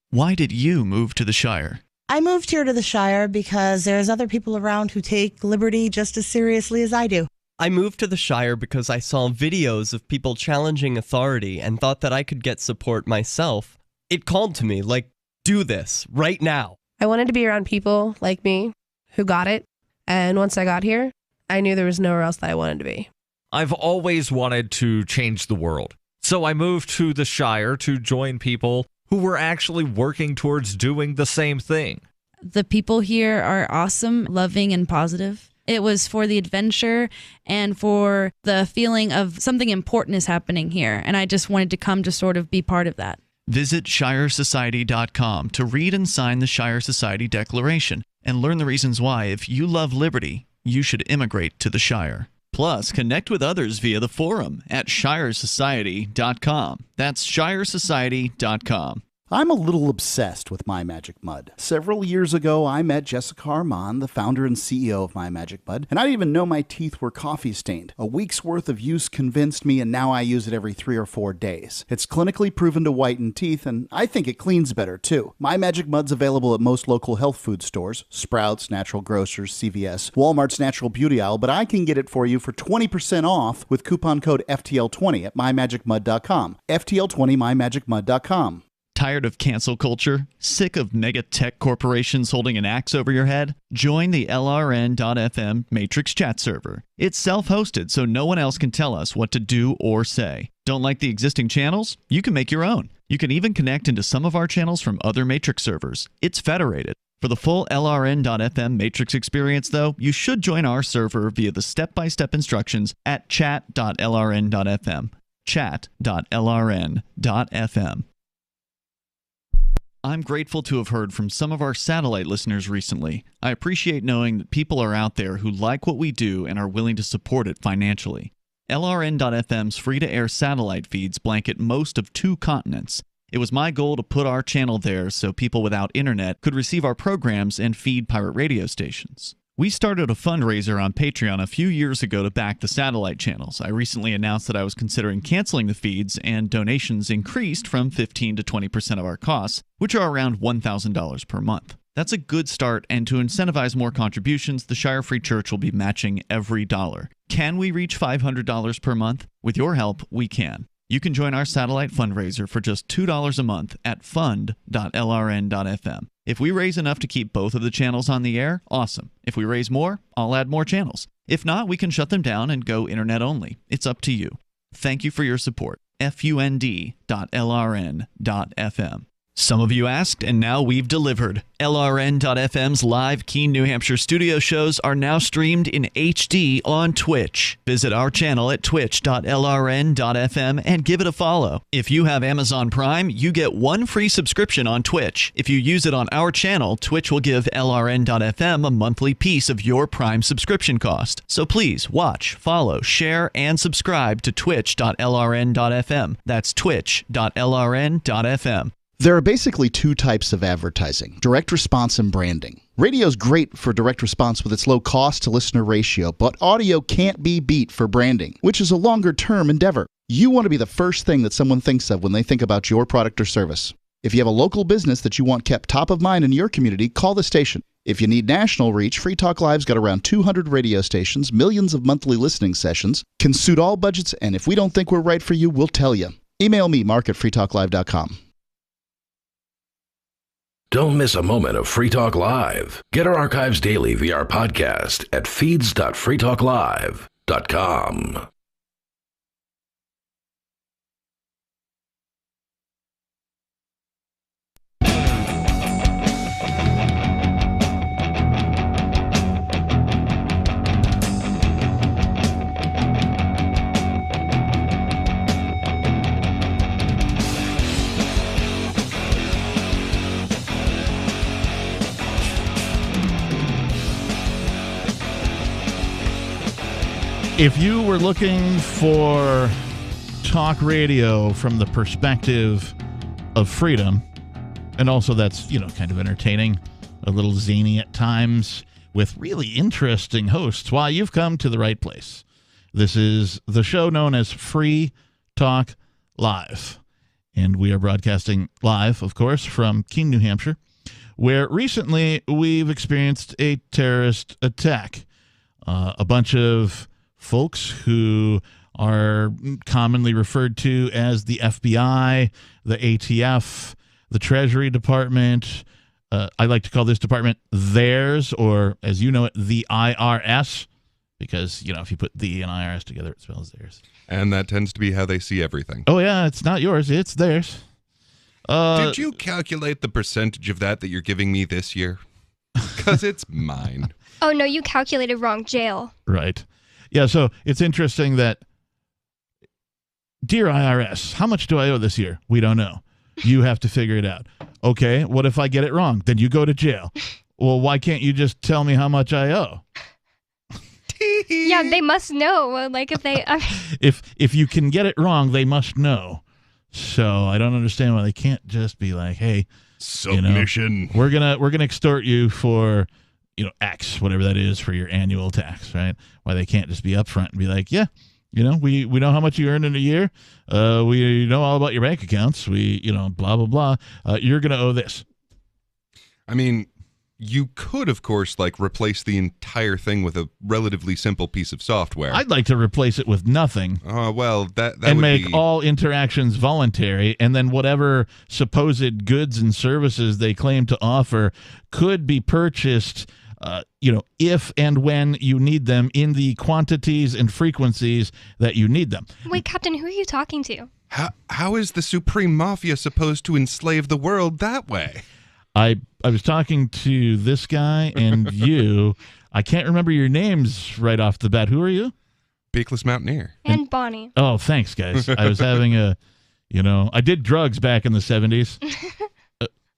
Speaker 5: Why did you move to the Shire?
Speaker 14: I moved here to the Shire because there's other people around who take liberty just as seriously as I do.
Speaker 4: I moved to the Shire because I saw videos of people challenging authority and thought that I could get support myself. It called to me, like, do this right now.
Speaker 15: I wanted to be around people like me who got it. And once I got here, I knew there was nowhere else that I wanted to be.
Speaker 16: I've always wanted to change the world. So I moved to the Shire to join people who were actually working towards doing the same thing.
Speaker 17: The people here are awesome, loving, and positive. It was for the adventure and for the feeling of something important is happening here. And I just wanted to come to sort of be part of that.
Speaker 5: Visit ShireSociety.com to read and sign the Shire Society Declaration and learn the reasons why, if you love liberty, you should immigrate to the Shire. Plus, connect with others via the forum at ShireSociety.com. That's ShireSociety.com.
Speaker 18: I'm a little obsessed with My Magic Mud. Several years ago, I met Jessica Armand, the founder and CEO of My Magic Mud, and I didn't even know my teeth were coffee stained. A week's worth of use convinced me, and now I use it every 3 or 4 days. It's clinically proven to whiten teeth, and I think it cleans better, too. My Magic Mud's available at most local health food stores, Sprouts, Natural Grocers, CVS, Walmart's Natural Beauty Aisle, but I can get it for you for 20% off with coupon code FTL20 at mymagicmud.com. FTL20 mymagicmud.com.
Speaker 5: Tired of cancel culture? Sick of mega tech corporations holding an axe over your head? Join the LRN.FM Matrix chat server. It's self-hosted, so no one else can tell us what to do or say. Don't like the existing channels? You can make your own. You can even connect into some of our channels from other Matrix servers. It's federated. For the full LRN.FM Matrix experience, though, you should join our server via the step-by-step instructions at chat.lrn.fm. Chat.lrn.fm. I'm grateful to have heard from some of our satellite listeners recently. I appreciate knowing that people are out there who like what we do and are willing to support it financially. LRN.FM's free-to-air satellite feeds blanket most of 2 continents. It was my goal to put our channel there so people without internet could receive our programs and feed pirate radio stations. We started a fundraiser on Patreon a few years ago to back the satellite channels. I recently announced that I was considering canceling the feeds, and donations increased from 15% to 20% of our costs, which are around $1,000 per month. That's a good start, and to incentivize more contributions, the Shire Free Church will be matching every dollar. Can we reach $500 per month? With your help, we can. You can join our satellite fundraiser for just $2 a month at fund.lrn.fm. If we raise enough to keep both of the channels on the air, awesome. If we raise more, I'll add more channels. If not, we can shut them down and go internet only. It's up to you. Thank you for your support. fund.lrn.fm. Some of you asked, and now we've delivered. LRN.FM's live Keene, New Hampshire studio shows are now streamed in HD on Twitch. Visit our channel at twitch.lrn.fm and give it a follow. If you have Amazon Prime, you get 1 free subscription on Twitch. If you use it on our channel, Twitch will give LRN.FM a monthly piece of your Prime subscription cost. So please watch, follow, share, and subscribe to twitch.lrn.fm. That's twitch.lrn.fm.
Speaker 6: There are basically 2 types of advertising, direct response and branding. Radio's great for direct response with its low cost to listener ratio, but audio can't be beat for branding, which is a longer term endeavor. You want to be the first thing that someone thinks of when they think about your product or service. If you have a local business that you want kept top of mind in your community, call the station. If you need national reach, Free Talk Live's got around 200 radio stations, millions of monthly listening sessions, can suit all budgets, and if we don't think we're right for you, we'll tell you. Email me, mark@freetalklive.com.
Speaker 7: Don't miss a moment of Free Talk Live. Get our archives daily via our podcast at feeds.freetalklive.com.
Speaker 1: If you were looking for talk radio from the perspective of freedom, and also that's, kind of entertaining, a little zany at times, with really interesting hosts, why, you've come to the right place. This is the show known as Free Talk Live. And we are broadcasting live, of course, from Keene, New Hampshire, where recently we've experienced a terrorist attack. A bunch of folks who are commonly referred to as the FBI, the ATF, the Treasury Department. I like to call this department theirs, or as you know it, the IRS, because, if you put the and IRS together, it spells theirs.
Speaker 3: And that tends to be how they see everything.
Speaker 1: Oh, yeah, it's not yours, it's theirs.
Speaker 3: Did you calculate the percentage of that you're giving me this year? Because it's mine.
Speaker 2: Oh, no, you calculated wrong. Jail.
Speaker 1: Right. Yeah, so it's interesting that, dear IRS, how much do I owe this year? We don't know. You have to figure it out. Okay, what if I get it wrong? Then you go to jail. Well, why can't you just tell me how much I owe?
Speaker 2: Yeah, they must know. Like, if they...
Speaker 1: If you can get it wrong, they must know. So I don't understand why they can't just be like, hey,
Speaker 3: submission.
Speaker 1: We're gonna extort you for... X, whatever that is for your annual tax, right? Why they can't just be upfront and be like, yeah, we know how much you earn in a year. We know all about your bank accounts. We, blah, blah, blah. You're going to owe this.
Speaker 3: I mean, you could, of course, replace the entire thing with a relatively simple piece of software.
Speaker 1: I'd like to replace it with nothing.
Speaker 3: Well, that
Speaker 1: and
Speaker 3: would
Speaker 1: make
Speaker 3: be...
Speaker 1: all interactions voluntary, and then whatever supposed goods and services they claim to offer could be purchased if and when you need them in the quantities and frequencies that you need them.
Speaker 2: Wait, Captain, who are you talking to?
Speaker 3: How is the Supreme Mafia supposed to enslave the world that way?
Speaker 1: I was talking to this guy and you. I can't remember your names right off the bat. Who are you?
Speaker 3: Peakless Mountaineer.
Speaker 2: And Bonnie.
Speaker 1: Oh, thanks, guys. I was having I did drugs back in the 70s.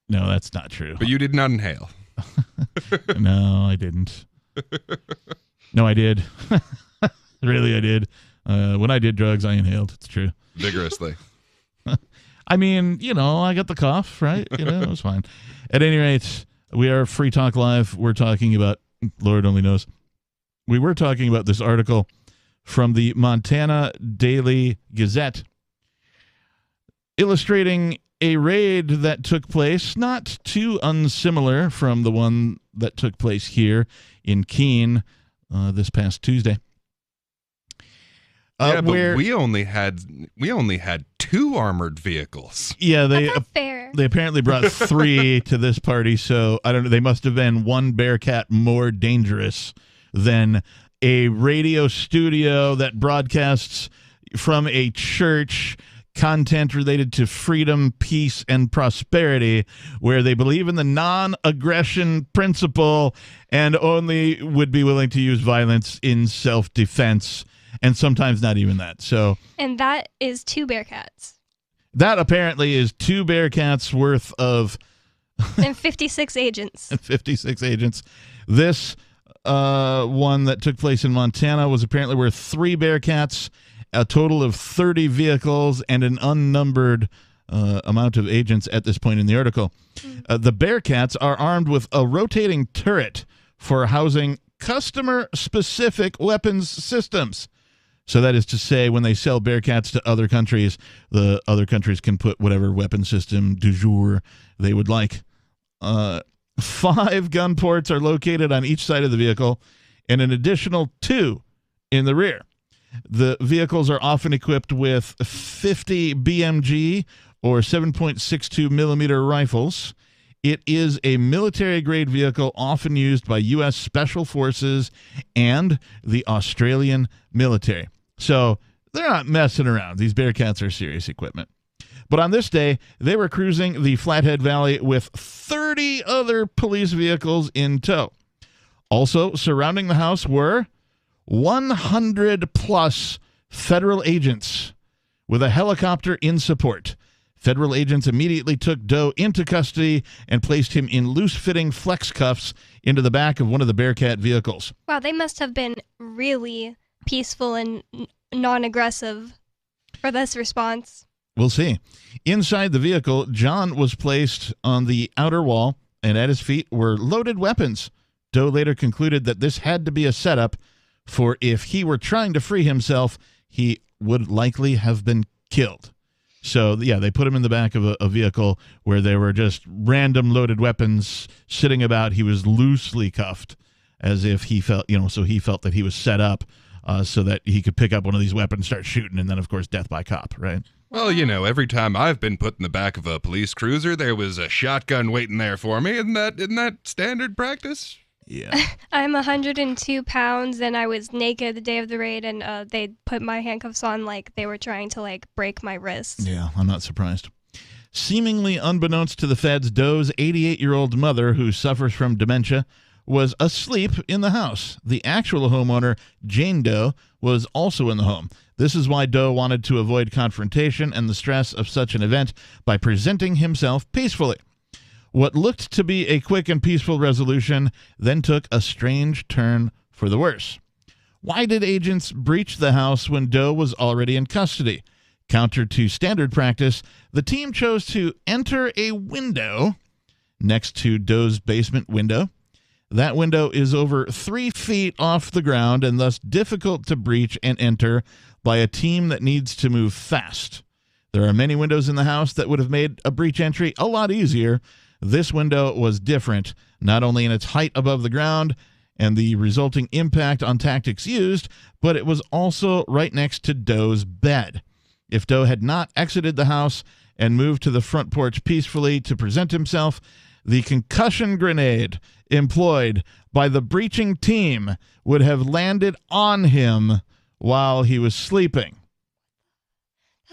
Speaker 1: No, that's not true.
Speaker 3: But you did not inhale.
Speaker 1: No, I didn't. No, I did. Really, I did. When I did drugs, I inhaled. It's true.
Speaker 3: Vigorously.
Speaker 1: I mean, I got the cough, right? It was fine. At any rate, we are Free Talk Live. We're talking about, Lord only knows, we were talking about this article from the Montana Daily Gazette illustrating a raid that took place, not too unsimilar from the one that took place here in Keene this past Tuesday.
Speaker 3: But we only had 2 armored vehicles.
Speaker 1: Yeah,
Speaker 2: That's not fair.
Speaker 1: They apparently brought 3 to this party, so I don't know. They must have been one Bearcat more dangerous than a radio studio that broadcasts from a church, content related to freedom, peace, and prosperity, where they believe in the non-aggression principle and only would be willing to use violence in self-defense, and sometimes not even that. So,
Speaker 2: and that is 2 Bearcats.
Speaker 1: That apparently is 2 Bearcats worth of...
Speaker 2: and 56 agents.
Speaker 1: 56 agents. This one that took place in Montana was apparently worth 3 Bearcats, a total of 30 vehicles, and an unnumbered amount of agents at this point in the article. The Bearcats are armed with a rotating turret for housing customer-specific weapons systems. So that is to say, when they sell Bearcats to other countries, the other countries can put whatever weapon system du jour they would like. 5 gun ports are located on each side of the vehicle, and an additional 2 in the rear. The vehicles are often equipped with 50 BMG or 7.62 millimeter rifles. It is a military-grade vehicle often used by U.S. Special Forces and the Australian military. So they're not messing around. These Bearcats are serious equipment. But on this day, they were cruising the Flathead Valley with 30 other police vehicles in tow. Also surrounding the house were 100-plus federal agents with a helicopter in support. Federal agents immediately took Doe into custody and placed him in loose-fitting flex cuffs into the back of one of the Bearcat vehicles.
Speaker 2: Wow, they must have been really peaceful and non-aggressive for this response.
Speaker 1: We'll see. Inside the vehicle, John was placed on the outer wall, and at his feet were loaded weapons. Doe later concluded that this had to be a setup, for if he were trying to free himself, he would likely have been killed. So, yeah, they put him in the back of a vehicle where there were just random loaded weapons sitting about. He was loosely cuffed as if he felt, so he felt that he was set up so that he could pick up one of these weapons, start shooting, and then, of course, death by cop, right?
Speaker 3: Well, every time I've been put in the back of a police cruiser, there was a shotgun waiting there for me. Isn't that standard practice?
Speaker 1: Yeah.
Speaker 2: I'm 102 pounds, and I was naked the day of the raid, and they put my handcuffs on like they were trying to, break my wrists.
Speaker 1: Yeah, I'm not surprised. Seemingly unbeknownst to the feds, Doe's 88-year-old mother, who suffers from dementia, was asleep in the house. The actual homeowner, Jane Doe, was also in the home. This is why Doe wanted to avoid confrontation and the stress of such an event by presenting himself peacefully. What looked to be a quick and peaceful resolution then took a strange turn for the worse. Why did agents breach the house when Doe was already in custody? Counter to standard practice, the team chose to enter a window next to Doe's basement window. That window is over 3 feet off the ground and thus difficult to breach and enter by a team that needs to move fast. There are many windows in the house that would have made a breach entry a lot easier. This window was different, not only in its height above the ground and the resulting impact on tactics used, but it was also right next to Doe's bed. If Doe had not exited the house and moved to the front porch peacefully to present himself, the concussion grenade employed by the breaching team would have landed on him while he was sleeping.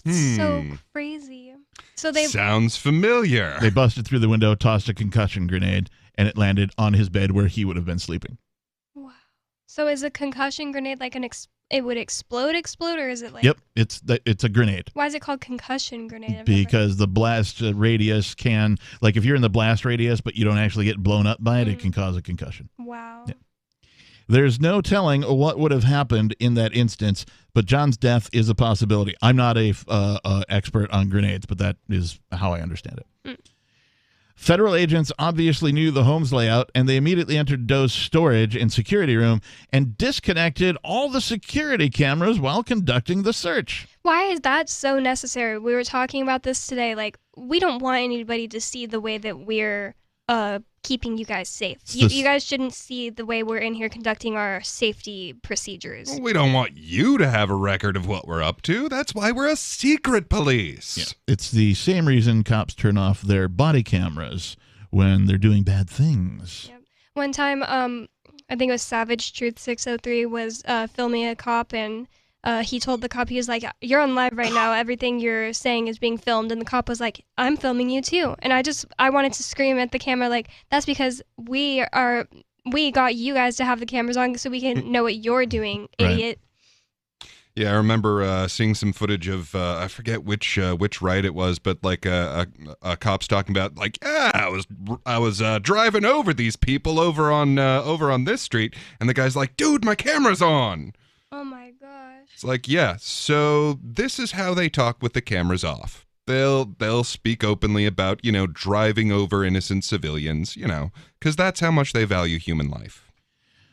Speaker 2: That's so crazy. So they
Speaker 3: sounds familiar.
Speaker 1: They busted through the window, tossed a concussion grenade, and it landed on his bed where he would have been sleeping.
Speaker 2: Wow. So is a concussion grenade like it would explode, or is it like?
Speaker 1: Yep, it's a grenade.
Speaker 2: Why is it called concussion grenade?
Speaker 1: Because the blast radius can, if you're in the blast radius but you don't actually get blown up by it, it can cause a concussion.
Speaker 2: Wow.
Speaker 1: Yeah. There's no telling what would have happened in that instance, but John's death is a possibility. I'm not a expert on grenades, but that is how I understand it. Federal agents obviously knew the home's layout, and they immediately entered Doe's storage and security room and disconnected all the security cameras while conducting the search.
Speaker 2: Why is that so necessary? We were talking about this today. We don't want anybody to see the way that we're keeping you guys safe. You guys shouldn't see the way we're in here conducting our safety procedures.
Speaker 3: Well, we don't want you to have a record of what we're up to. That's why we're a secret police.
Speaker 1: Yeah. It's the same reason cops turn off their body cameras when they're doing bad things.
Speaker 2: Yep. One time, I think it was Savage Truth 603 was filming a cop, and he told the cop, he was like, "You're on live right now. Everything you're saying is being filmed." And the cop was like, "I'm filming you too." And I wanted to scream at the camera, that's because we got you guys to have the cameras on so we can know what you're doing, idiot.
Speaker 3: Right. Yeah, I remember seeing some footage of I forget which ride it was, but a cop's talking about I was driving over these people over on this street, and the guy's like, "Dude, my camera's on."
Speaker 2: Oh my gosh.
Speaker 3: It's yeah, so this is how they talk with the cameras off. They'll speak openly about, driving over innocent civilians, because that's how much they value human life.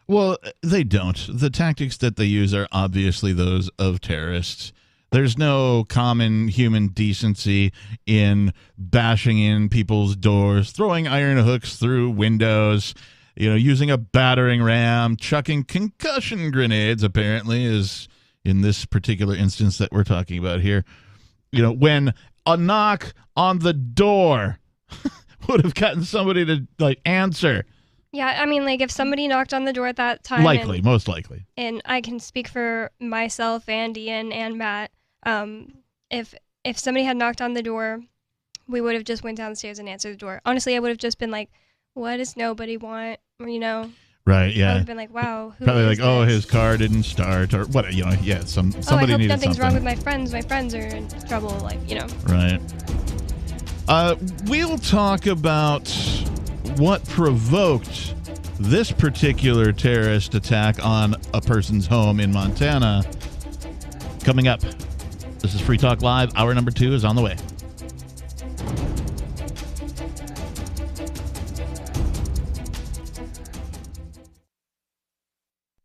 Speaker 1: Well, they don't. The tactics that they use are obviously those of terrorists. There's no common human decency in bashing in people's doors, throwing iron hooks through windows, using a battering ram, chucking concussion grenades, apparently, is in this particular instance that we're talking about here. When a knock on the door, would have gotten somebody to answer.
Speaker 2: Yeah, I mean, if somebody knocked on the door at that time.
Speaker 1: Most likely.
Speaker 2: And I can speak for myself and Ian and Matt. If somebody had knocked on the door, we would have just went downstairs and answered the door. Honestly, I would have just been like, what does nobody want?
Speaker 1: Right, yeah.
Speaker 2: I would have been like, wow.
Speaker 1: Probably oh, his car didn't start or what, yeah, somebody
Speaker 2: I hope
Speaker 1: needed
Speaker 2: nothing's
Speaker 1: something.
Speaker 2: wrong with my friends. My friends are in trouble,
Speaker 1: Right. We'll talk about what provoked this particular terrorist attack on a person's home in Montana. Coming up. This is Free Talk Live. Hour number 2 is on the way.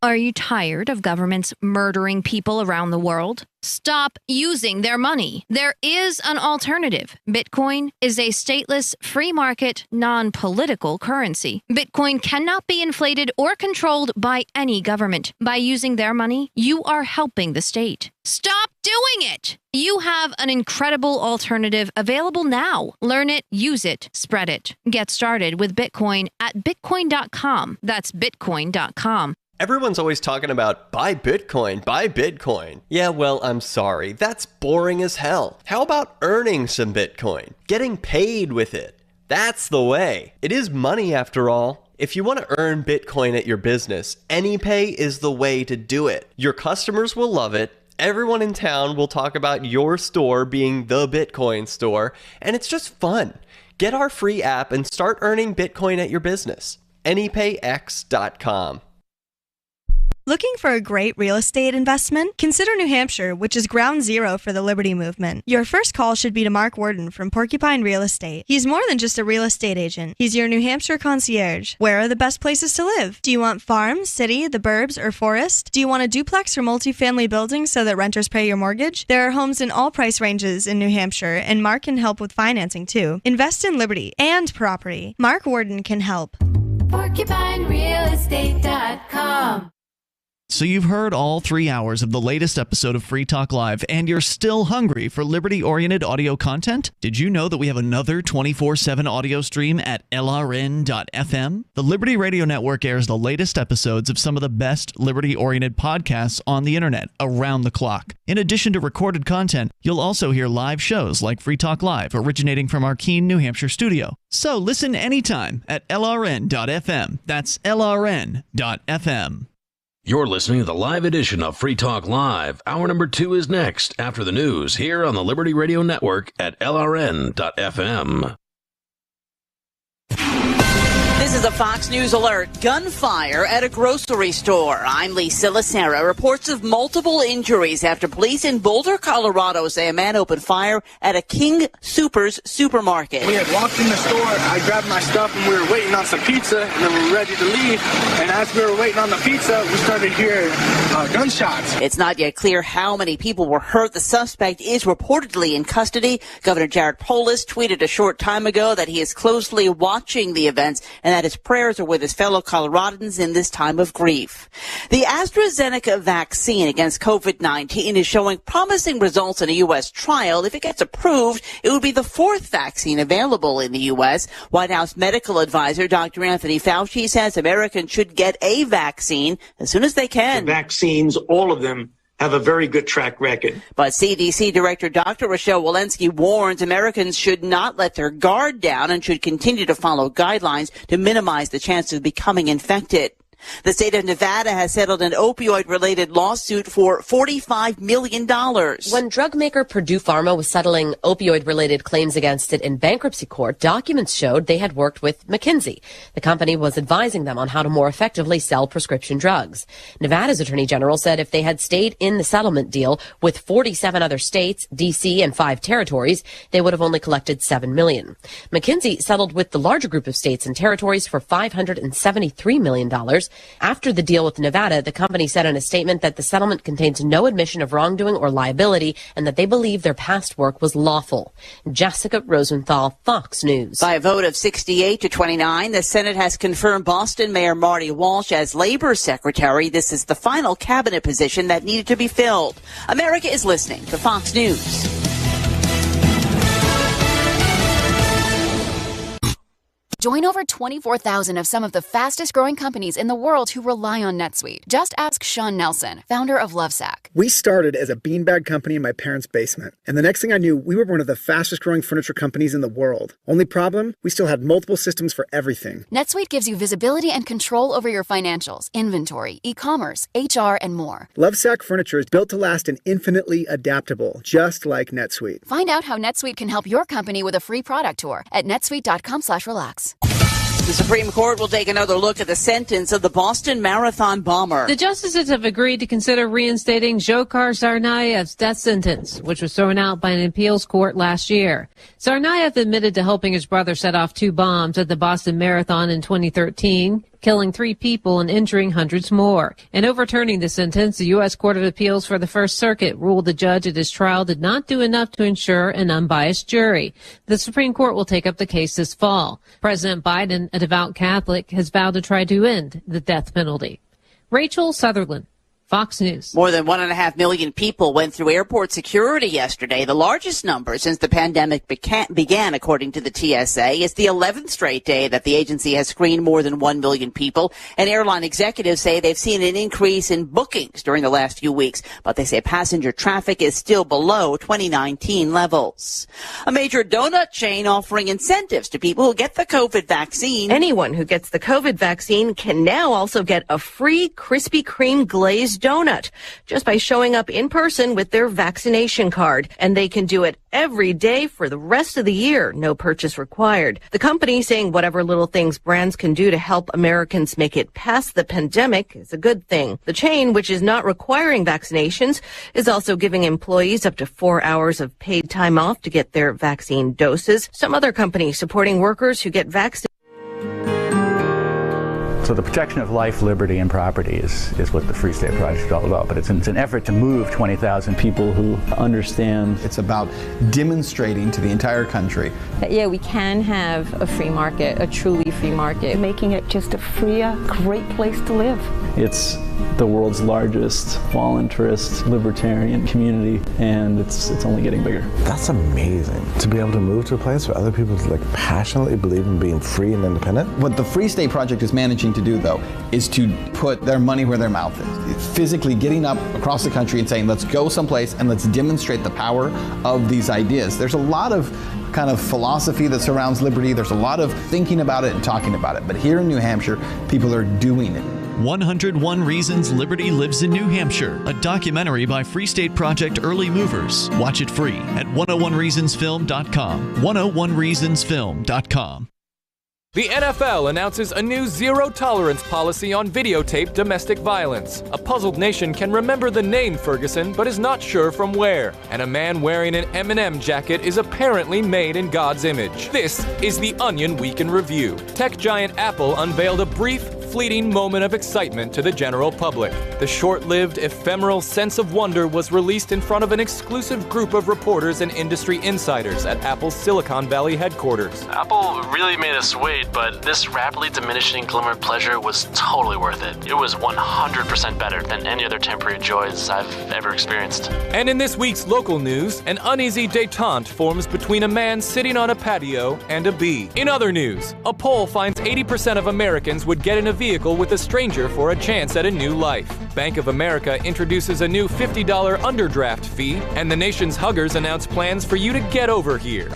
Speaker 19: Are you tired of governments murdering people around the world? Stop using their money. There is an alternative. Bitcoin is a stateless, free market, non-political currency. Bitcoin cannot be inflated or controlled by any government. By using their money, you are helping the state. Stop doing it! You have an incredible alternative available now. Learn it, use it, spread it. Get started with Bitcoin at bitcoin.com. That's bitcoin.com.
Speaker 4: Everyone's always talking about buy Bitcoin, buy Bitcoin. Yeah, well, I'm sorry. That's boring as hell. How about earning some Bitcoin? Getting paid with it. That's the way. It is money after all. If you want to earn Bitcoin at your business, AnyPay is the way to do it. Your customers will love it. Everyone in town will talk about your store being the Bitcoin store, and it's just fun. Get our free app and start earning Bitcoin at your business. AnyPayX.com.
Speaker 20: Looking for a great real estate investment? Consider New Hampshire, which is ground zero for the Liberty Movement. Your first call should be to Mark Worden from Porcupine Real Estate. He's more than just a real estate agent. He's your New Hampshire concierge. Where are the best places to live? Do you want farm, city, the burbs, or forest? Do you want a duplex or multifamily building so that renters pay your mortgage? There are homes in all price ranges in New Hampshire, and Mark can help with financing too. Invest in Liberty and property. Mark Worden can help.
Speaker 21: PorcupineRealEstate.com.
Speaker 5: So you've heard all 3 hours of the latest episode of Free Talk Live, and you're still hungry for liberty-oriented audio content? Did you know that we have another 24/7 audio stream at LRN.FM? The Liberty Radio Network airs the latest episodes of some of the best liberty-oriented podcasts on the internet around the clock. In addition to recorded content, you'll also hear live shows like Free Talk Live, originating from our Keene, New Hampshire studio. So listen anytime at LRN.FM. That's LRN.FM.
Speaker 7: You're listening to the live edition of Free Talk Live. Hour number 2 is next after the news here on the Liberty Radio Network at LRN.FM.
Speaker 22: This is a Fox News alert. Gunfire at a grocery store. I'm Lisa Lacera. Reports of multiple injuries after police in Boulder, Colorado say a man opened fire at a King Soopers supermarket.
Speaker 23: We had walked in the store. I grabbed my stuff and we were waiting on some pizza and then we were ready to leave. And as we were waiting on the pizza, we started hearing gunshots.
Speaker 22: It's not yet clear how many people were hurt. The suspect is reportedly in custody. Governor Jared Polis tweeted a short time ago that he is closely watching the events and that his prayers are with his fellow Coloradans in this time of grief. The AstraZeneca vaccine against COVID-19 is showing promising results in a U.S. trial. If it gets approved, it would be the 4th vaccine available in the U.S. White House medical advisor Dr. Anthony Fauci says Americans should get a vaccine as soon as they can.
Speaker 23: The vaccines, all of them, have a very good track record.
Speaker 22: But CDC Director Dr. Rochelle Walensky warns Americans should not let their guard down and should continue to follow guidelines to minimize the chance of becoming infected. The state of Nevada has settled an opioid-related lawsuit for $45 million.
Speaker 24: When drug maker Purdue Pharma was settling opioid-related claims against it in bankruptcy court, documents showed they had worked with McKinsey. The company was advising them on how to more effectively sell prescription drugs. Nevada's attorney general said if they had stayed in the settlement deal with 47 other states, D.C., and 5 territories, they would have only collected $7 million. McKinsey settled with the larger group of states and territories for $573 million. After the deal with Nevada, the company said in a statement that the settlement contains no admission of wrongdoing or liability and that they believe their past work was lawful. Jessica Rosenthal, Fox News.
Speaker 22: By a vote of 68 to 29, the Senate has confirmed Boston Mayor Marty Walsh as Labor Secretary. This is the final cabinet position that needed to be filled. America is listening to Fox News.
Speaker 8: Join over 24,000 of some of the fastest growing companies in the world who rely on NetSuite. Just ask Sean Nelson, founder of Lovesac.
Speaker 9: We started as a beanbag company in my parents' basement. And the next thing I knew, we were one of the fastest growing furniture companies in the world. Only problem? We still had multiple systems for everything.
Speaker 8: NetSuite gives you visibility and control over your financials, inventory, e-commerce, HR, and more.
Speaker 9: Lovesac furniture is built to last and infinitely adaptable, just like NetSuite.
Speaker 8: Find out how NetSuite can help your company with a free product tour at netsuite.com/relax.
Speaker 22: The Supreme Court will take another look at the sentence of the Boston Marathon bomber.
Speaker 10: The justices have agreed to consider reinstating Dzhokhar Tsarnaev's death sentence, which was thrown out by an appeals court last year. Tsarnaev admitted to helping his brother set off 2 bombs at the Boston Marathon in 2013, killing 3 people and injuring hundreds more. In overturning the sentence, the U.S. Court of Appeals for the First Circuit ruled the judge at his trial did not do enough to ensure an unbiased jury. The Supreme Court will take up the case this fall. President Biden, a devout Catholic, has vowed to try to end the death penalty. Rachel Sutherland, Fox News.
Speaker 22: More than 1.5 million people went through airport security yesterday, the largest number since the pandemic began, according to the TSA. It's the 11th straight day that the agency has screened more than 1 million people, and airline executives say they've seen an increase in bookings during the last few weeks, but they say passenger traffic is still below 2019 levels. A major donut chain offering incentives to people who get the COVID vaccine.
Speaker 21: Anyone who gets the COVID vaccine can now also get a free Krispy Kreme glazed donut just by showing up in person with their vaccination card. And they can do it every day for the rest of the year. No purchase required. The company saying whatever little things brands can do to help Americans make it past the pandemic is a good thing. The chain, which is not requiring vaccinations, is also giving employees up to 4 hours of paid time off to get their vaccine doses. Some other companies supporting workers who get vaccinated.
Speaker 25: So the protection of life, liberty, and property is what the Free State Project is all about. But it's an effort to move 20,000 people who understand.
Speaker 26: It's about demonstrating to the entire country
Speaker 27: that, yeah, we can have a free market, a truly free market.
Speaker 28: Making it just a freer, great place to live.
Speaker 25: It's the world's largest voluntarist libertarian community, and it's only getting bigger.
Speaker 29: That's amazing, to be able to move to a place where other people passionately believe in being free and independent.
Speaker 26: What the Free State Project is managing to do, though, is to put their money where their mouth is. It's physically getting up across the country and saying, let's go someplace and let's demonstrate the power of these ideas. There's a lot of kind of philosophy that surrounds liberty. There's a lot of thinking about it and talking about it. But here in New Hampshire, people are doing it.
Speaker 5: 101 Reasons Liberty Lives in New Hampshire, a documentary by Free State Project Early Movers. Watch it free at 101reasonsfilm.com. 101reasonsfilm.com.
Speaker 30: The NFL announces a new zero-tolerance policy on videotaped domestic violence. A puzzled nation can remember the name Ferguson, but is not sure from where. And a man wearing an M&M jacket is apparently made in God's image. This is the Onion Week in Review. Tech giant Apple unveiled a brief, fleeting moment of excitement to the general public. The short-lived, ephemeral sense of wonder was released in front of an exclusive group of reporters and industry insiders at Apple's Silicon Valley headquarters.
Speaker 31: Apple really made us wait, but this rapidly diminishing glimmer of pleasure was totally worth it. It was 100% better than any other temporary joys I've ever experienced.
Speaker 30: And in this week's local news, an uneasy détente forms between a man sitting on a patio and a bee. In other news, a poll finds 80% of Americans would get in a vehicle with a stranger for a chance at a new life. Bank of America introduces a new $50 underdraft fee, and the nation's huggers announce plans for you to get over here.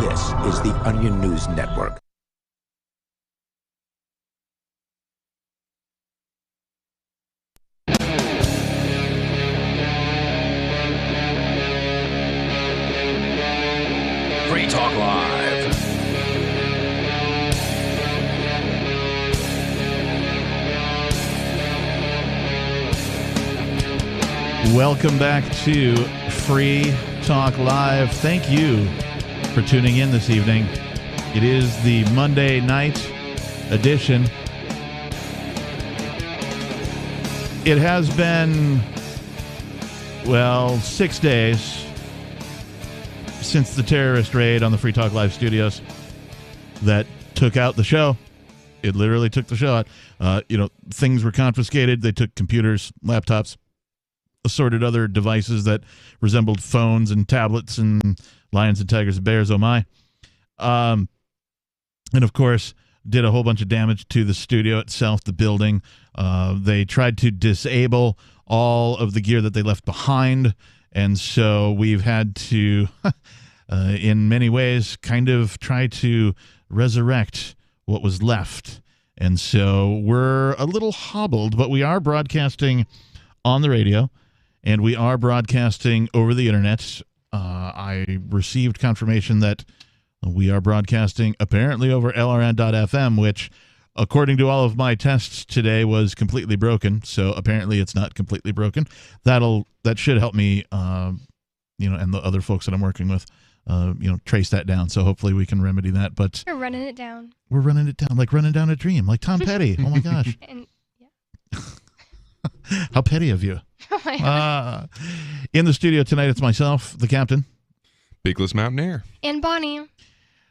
Speaker 12: This is the Onion News Network.
Speaker 7: Free Talk Live.
Speaker 1: Welcome back to Free Talk Live. Thank you for tuning in this evening. It is the Monday night edition. It has been, 6 days since the terrorist raid on the Free Talk Live studios that took out the show. It literally took the show out. Things were confiscated. They took computers, laptops, assorted other devices that resembled phones and tablets and lions and tigers and bears, oh my. and of course, did a whole bunch of damage to the studio itself, the building. They tried to disable all of the gear that they left behind, and so we've had to, in many ways, kind of try to resurrect what was left. And so we're a little hobbled, but we are broadcasting on the radio, and we are broadcasting over the internet. I received confirmation that we are broadcasting apparently over LRN.FM, which, according to all of my tests today, was completely broken. So apparently it's not completely broken. That should help me, and the other folks that I'm working with, trace that down. So hopefully we can remedy that. But
Speaker 2: we're running it down.
Speaker 1: We're running it down, like running down a dream, like Tom Petty. Oh my gosh.
Speaker 2: And, yeah.
Speaker 1: How petty of you.
Speaker 2: Oh my gosh.
Speaker 1: In the studio tonight, it's myself, the captain.
Speaker 3: Peakless Mountaineer.
Speaker 2: And Bonnie.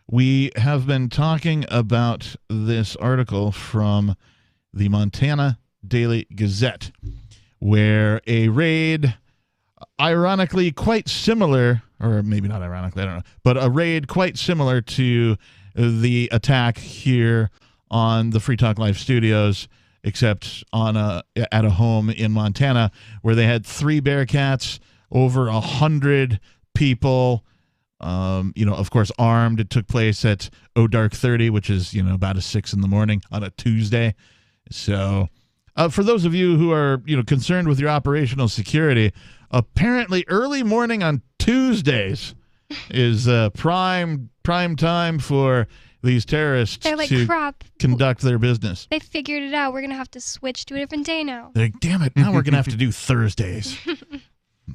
Speaker 1: We have been talking about this article from the Montana Daily Gazette, where a raid, ironically quite similar, or maybe not ironically, I don't know, but a raid quite similar to the attack here on the Free Talk Live studios, except at a home in Montana, where they had 3 Bearcats, over 100 people, of course, armed. It took place at Dark 30, which is, about 6 in the morning on a Tuesday. So for those of you who are, concerned with your operational security, apparently early morning on Tuesdays is prime time for these terrorists
Speaker 2: They're like,
Speaker 1: to
Speaker 2: crap.
Speaker 1: Conduct their business.
Speaker 2: They figured it out. We're going to have to switch to a different day now.
Speaker 1: They're like, damn it, now we're going to have to do Thursdays.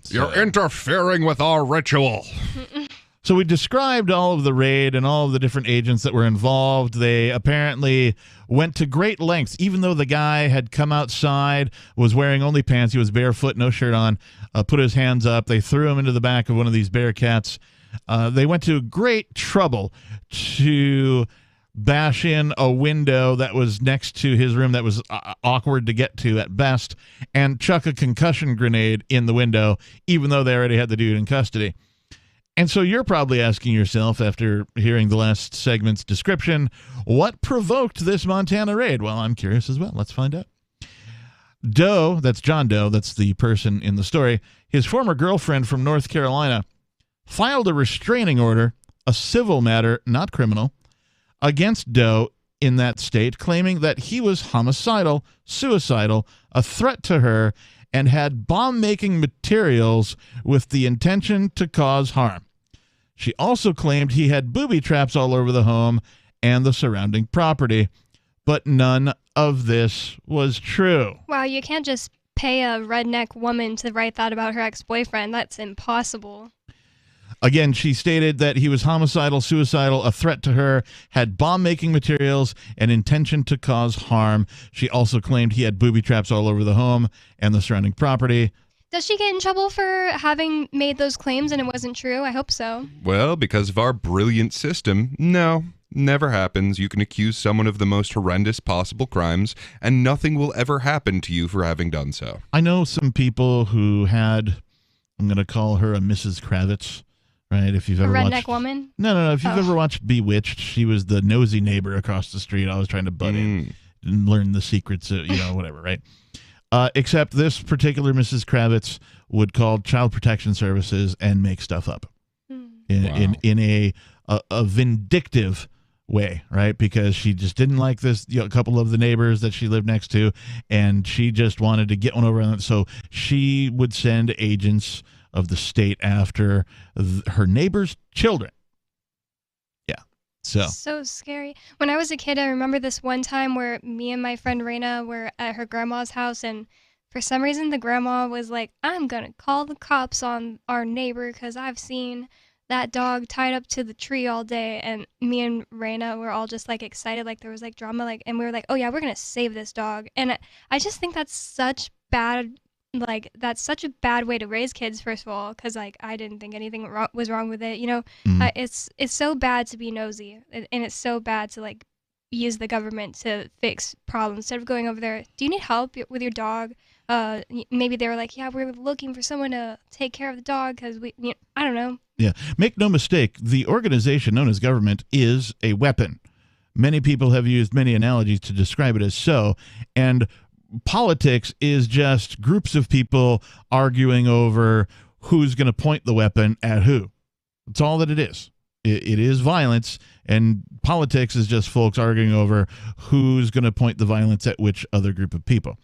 Speaker 3: You're interfering with our ritual.
Speaker 1: So we described all of the raid and all of the different agents that were involved. They apparently went to great lengths, even though the guy had come outside, was wearing only pants, he was barefoot, no shirt on, put his hands up. They threw him into the back of one of these Bearcats. They went to great trouble to bash in a window that was next to his room that was awkward to get to at best, and chuck a concussion grenade in the window, even though they already had the dude in custody. And so you're probably asking yourself, after hearing the last segment's description, what provoked this Montana raid? Well, I'm curious as well. Let's find out. Doe, that's John Doe, that's the person in the story, his former girlfriend from North Carolina, filed a restraining order, a civil matter, not criminal, against Doe in that state, claiming that he was homicidal, suicidal, a threat to her, and had bomb-making materials with the intention to cause harm. She also claimed he had booby traps all over the home and the surrounding property, but none of this was true.
Speaker 2: Wow, you can't just pay a redneck woman to write that about her ex-boyfriend. That's impossible.
Speaker 1: Again, she stated that he was homicidal, suicidal, a threat to her, had bomb-making materials, and intention to cause harm. She also claimed he had booby traps all over the home and the surrounding property.
Speaker 2: Does she get in trouble for having made those claims and it wasn't true? I hope so.
Speaker 3: Well, because of our brilliant system, no, never happens. You can accuse someone of the most horrendous possible crimes, and nothing will ever happen to you for having done so.
Speaker 1: I know some people who had, I'm going to call her a Mrs. Kravitz. Right, if you've ever
Speaker 2: redneck
Speaker 1: watched,
Speaker 2: woman?
Speaker 1: No. If you've ever watched Bewitched, she was the nosy neighbor across the street. I was trying to butt in and learn the secrets, whatever, right? Except this particular Mrs. Kravitz would call Child Protection Services and make stuff up in a vindictive way, right? Because she just didn't like this, a couple of the neighbors that she lived next to, and she just wanted to get one over on it. So she would send agents of the state after her neighbors' children. Yeah.
Speaker 2: So scary. When I was a kid, I remember this one time where me and my friend Raina were at her grandma's house, and for some reason the grandma was like, I'm going to call the cops on our neighbor because I've seen that dog tied up to the tree all day. And me and Raina were all just like excited, like there was like drama, and we were like, oh yeah, we're going to save this dog. And I just think that's such bad. Like, that's such a bad way to raise kids, first of all, because, like, I didn't think anything was wrong with it, It's so bad to be nosy, and it's so bad to, like, use the government to fix problems instead of going over there. Do you need help with your dog? Maybe they were like, yeah, we're looking for someone to take care of the dog because I don't know.
Speaker 1: Yeah. Make no mistake, the organization known as government is a weapon. Many people have used many analogies to describe it as so, and politics is just groups of people arguing over who's going to point the weapon at who. That's all that it is. It is violence, and politics is just folks arguing over who's going to point the violence at which other group of people.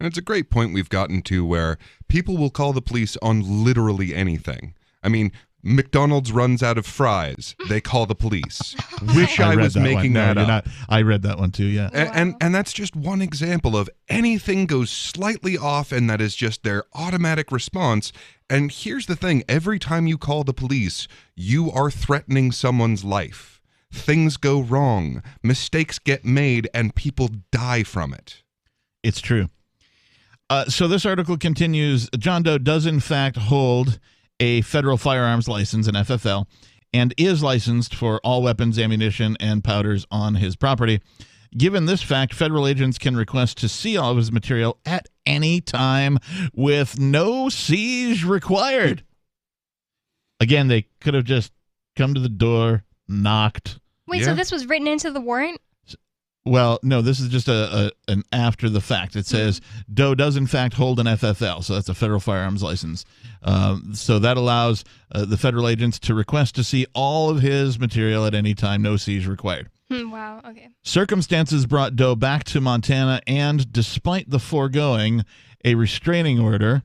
Speaker 3: And it's a great point we've gotten to where people will call the police on literally anything. I mean, McDonald's runs out of fries. They call the police. Wish I was making that up.
Speaker 1: I read that one too, yeah.
Speaker 3: And that's just one example of anything goes slightly off, and that is just their automatic response. And here's the thing. Every time you call the police, you are threatening someone's life. Things go wrong. Mistakes get made, and people die from it.
Speaker 1: It's true. So this article continues. John Doe does, in fact, hold a federal firearms license, an FFL, and is licensed for all weapons, ammunition, and powders on his property. Given this fact, federal agents can request to see all of his material at any time with no siege required. Again, they could have just come to the door, knocked.
Speaker 2: Wait, so this was written into the warrant?
Speaker 1: Well, no, this is just an after the fact. It says Doe does in fact hold an FFL, so that's a federal firearms license. So that allows the federal agents to request to see all of his material at any time, no siege required.
Speaker 2: Wow, okay.
Speaker 1: Circumstances brought Doe back to Montana, and despite the foregoing, a restraining order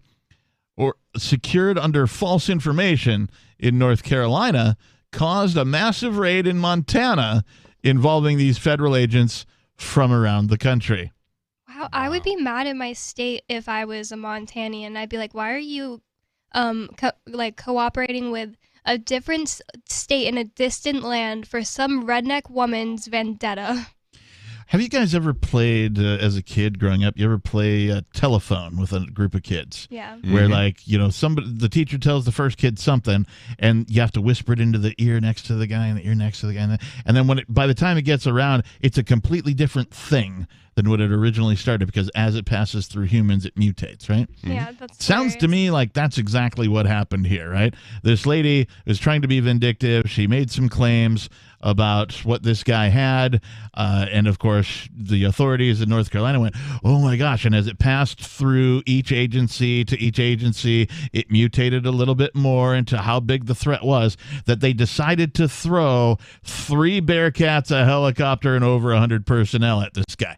Speaker 1: or secured under false information in North Carolina caused a massive raid in Montana involving these federal agents from around the country.
Speaker 2: Wow, I would be mad at my state if I was a Montanian. I'd be like, why are you cooperating with a different state in a distant land for some redneck woman's vendetta?
Speaker 1: Have you guys ever played, as a kid growing up, you ever play telephone with a group of kids?
Speaker 2: Yeah.
Speaker 1: Where, the teacher tells the first kid something, and you have to whisper it into the ear next to the guy and the ear next to the guy. And then by the time it gets around, it's a completely different thing than what it originally started, because as it passes through humans, it mutates, right?
Speaker 2: Yeah, that's
Speaker 1: Sounds to me like that's exactly what happened here, right? This lady was trying to be vindictive. She made some claims about what this guy had, and of course the authorities in North Carolina went, oh my gosh, and as it passed through each agency to each agency, it mutated a little bit more into how big the threat was, that they decided to throw 3 Bearcats, a helicopter, and over 100 personnel at this guy.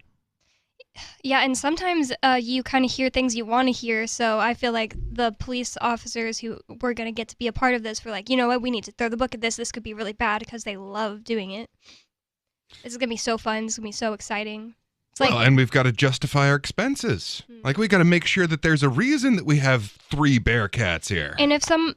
Speaker 2: Yeah, and sometimes you kind of hear things you want to hear, so I feel like the police officers who were going to get to be a part of this were like, you know what, we need to throw the book at this. This could be really bad, because they love doing it. This is going to be so fun. It's going to be so exciting. It's like,
Speaker 3: and we've got to justify our expenses. Like, we got to make sure that there's a reason that we have 3 Bearcats here.
Speaker 2: And if some,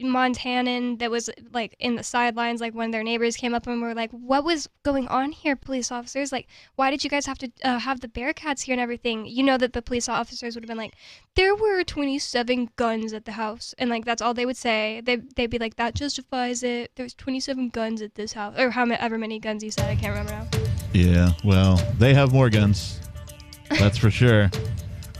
Speaker 2: Montanan that was like in the sidelines, like when their neighbors came up and were like, what was going on here, police officers? Like, why did you guys have to have the Bearcats here and everything? You know that the police officers would have been like, there were 27 guns at the house. And like, that's all they would say. They'd be like, that justifies it. There's 27 guns at this house. Or however many guns you said. I can't remember now.
Speaker 1: Yeah, well, they have more guns. That's for sure.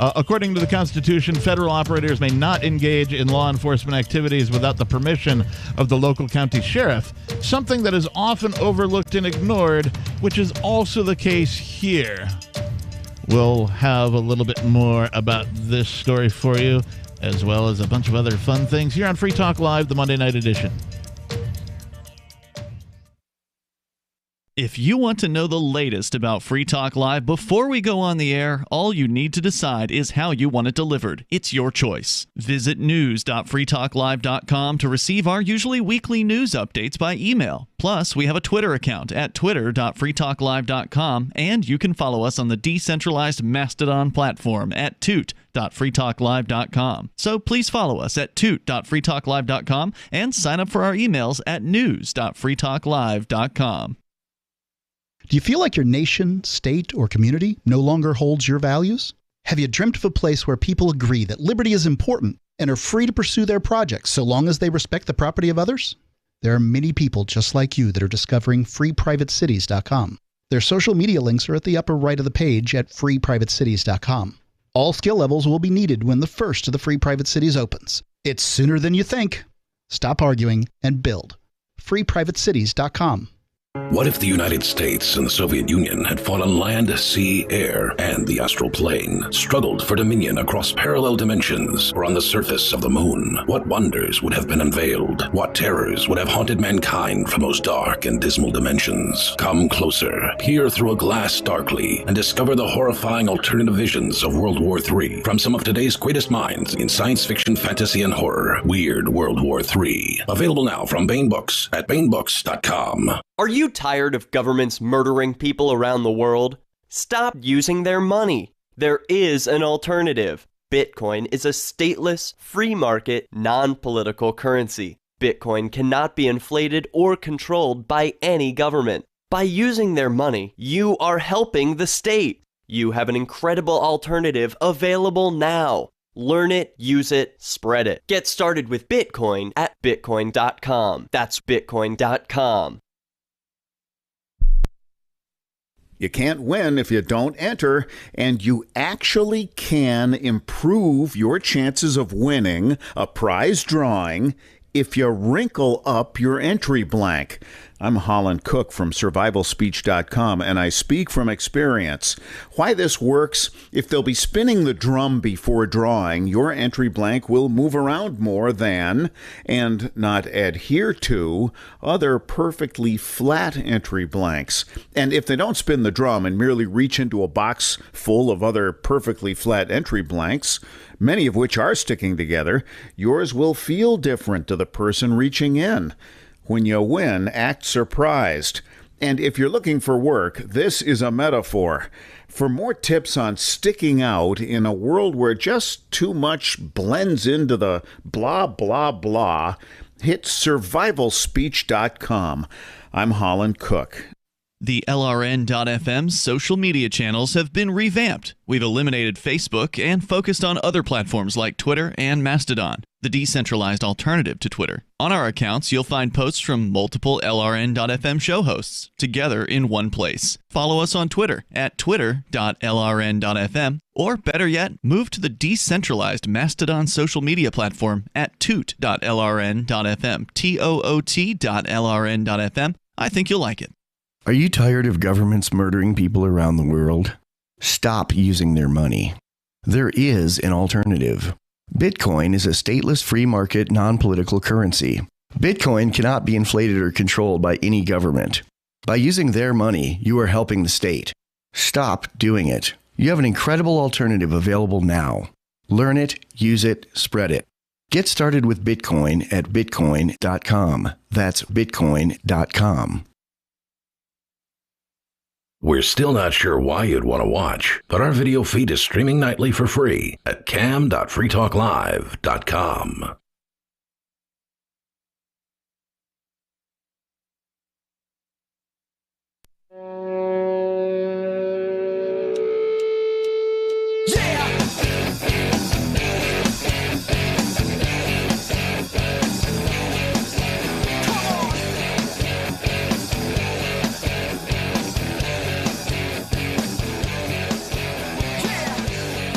Speaker 1: According to the Constitution, federal operators may not engage in law enforcement activities without the permission of the local county sheriff, something that is often overlooked and ignored, which is also the case here. We'll have a little bit more about this story for you, as well as a bunch of other fun things here on Free Talk Live, the Monday night edition.
Speaker 5: If you want to know the latest about Free Talk Live before we go on the air, all you need to decide is how you want it delivered. It's your choice. Visit news.freetalklive.com to receive our usually weekly news updates by email. Plus, we have a Twitter account at twitter.freetalklive.com, and you can follow us on the decentralized Mastodon platform at toot.freetalklive.com. So please follow us at toot.freetalklive.com and sign up for our emails at news.freetalklive.com.
Speaker 4: Do you feel like your nation, state, or community no longer holds your values? Have you dreamt of a place where people agree that liberty is important and are free to pursue their projects so long as they respect the property of others? There are many people just like you that are discovering freeprivatecities.com. Their social media links are at the upper right of the page at freeprivatecities.com. All skill levels will be needed when the first of the Free Private Cities opens. It's sooner than you think. Stop arguing and build. freeprivatecities.com.
Speaker 7: What if the United States and the Soviet Union had fought on land, sea, air, and the astral plane, struggled for dominion across parallel dimensions or on the surface of the moon? What wonders would have been unveiled? What terrors would have haunted mankind from those dark and dismal dimensions? Come closer, peer through a glass darkly, and discover the horrifying alternative visions of World War III from some of today's greatest minds in science fiction, fantasy, and horror. Weird World War III. Available now from Baen Books at BaenBooks.com.
Speaker 6: Are you tired of governments murdering people around the world? Stop using their money. There is an alternative. Bitcoin is a stateless, free market, non-political currency. Bitcoin cannot be inflated or controlled by any government. By using their money, you are helping the state. You have an incredible alternative available now. Learn it, use it, spread it. Get started with Bitcoin at Bitcoin.com. That's Bitcoin.com.
Speaker 11: You can't win if you don't enter, and you actually can improve your chances of winning a prize drawing if you wrinkle up your entry blank. I'm Holland Cook from survivalspeech.com, and I speak from experience. Why this works: if they'll be spinning the drum before drawing, your entry blank will move around more than, and not adhere to, other perfectly flat entry blanks. And if they don't spin the drum and merely reach into a box full of other perfectly flat entry blanks, many of which are sticking together, yours will feel different to the person reaching in. When you win, act surprised. And if you're looking for work, this is a metaphor. For more tips on sticking out in a world where just too much blends into the blah, blah, blah, hit survivalspeech.com. I'm Holland Cook.
Speaker 5: The LRN.FM social media channels have been revamped. We've eliminated Facebook and focused on other platforms like Twitter and Mastodon, the decentralized alternative to Twitter. On our accounts, you'll find posts from multiple LRN.FM show hosts together in one place. Follow us on Twitter at twitter.lrn.fm, or better yet, move to the decentralized Mastodon social media platform at toot.lrn.fm, toot.lrn.fm. I think you'll like it.
Speaker 13: Are you tired of governments murdering people around the world? Stop using their money. There is an alternative. Bitcoin is a stateless free market non-political currency. Bitcoin cannot be inflated or controlled by any government. By using their money, you are helping the state. Stop doing it. You have an incredible alternative available now. Learn it, use it, spread it. Get started with Bitcoin at Bitcoin.com. That's Bitcoin.com.
Speaker 7: We're still not sure why you'd want to watch, but our video feed is streaming nightly for free at cam.freetalklive.com.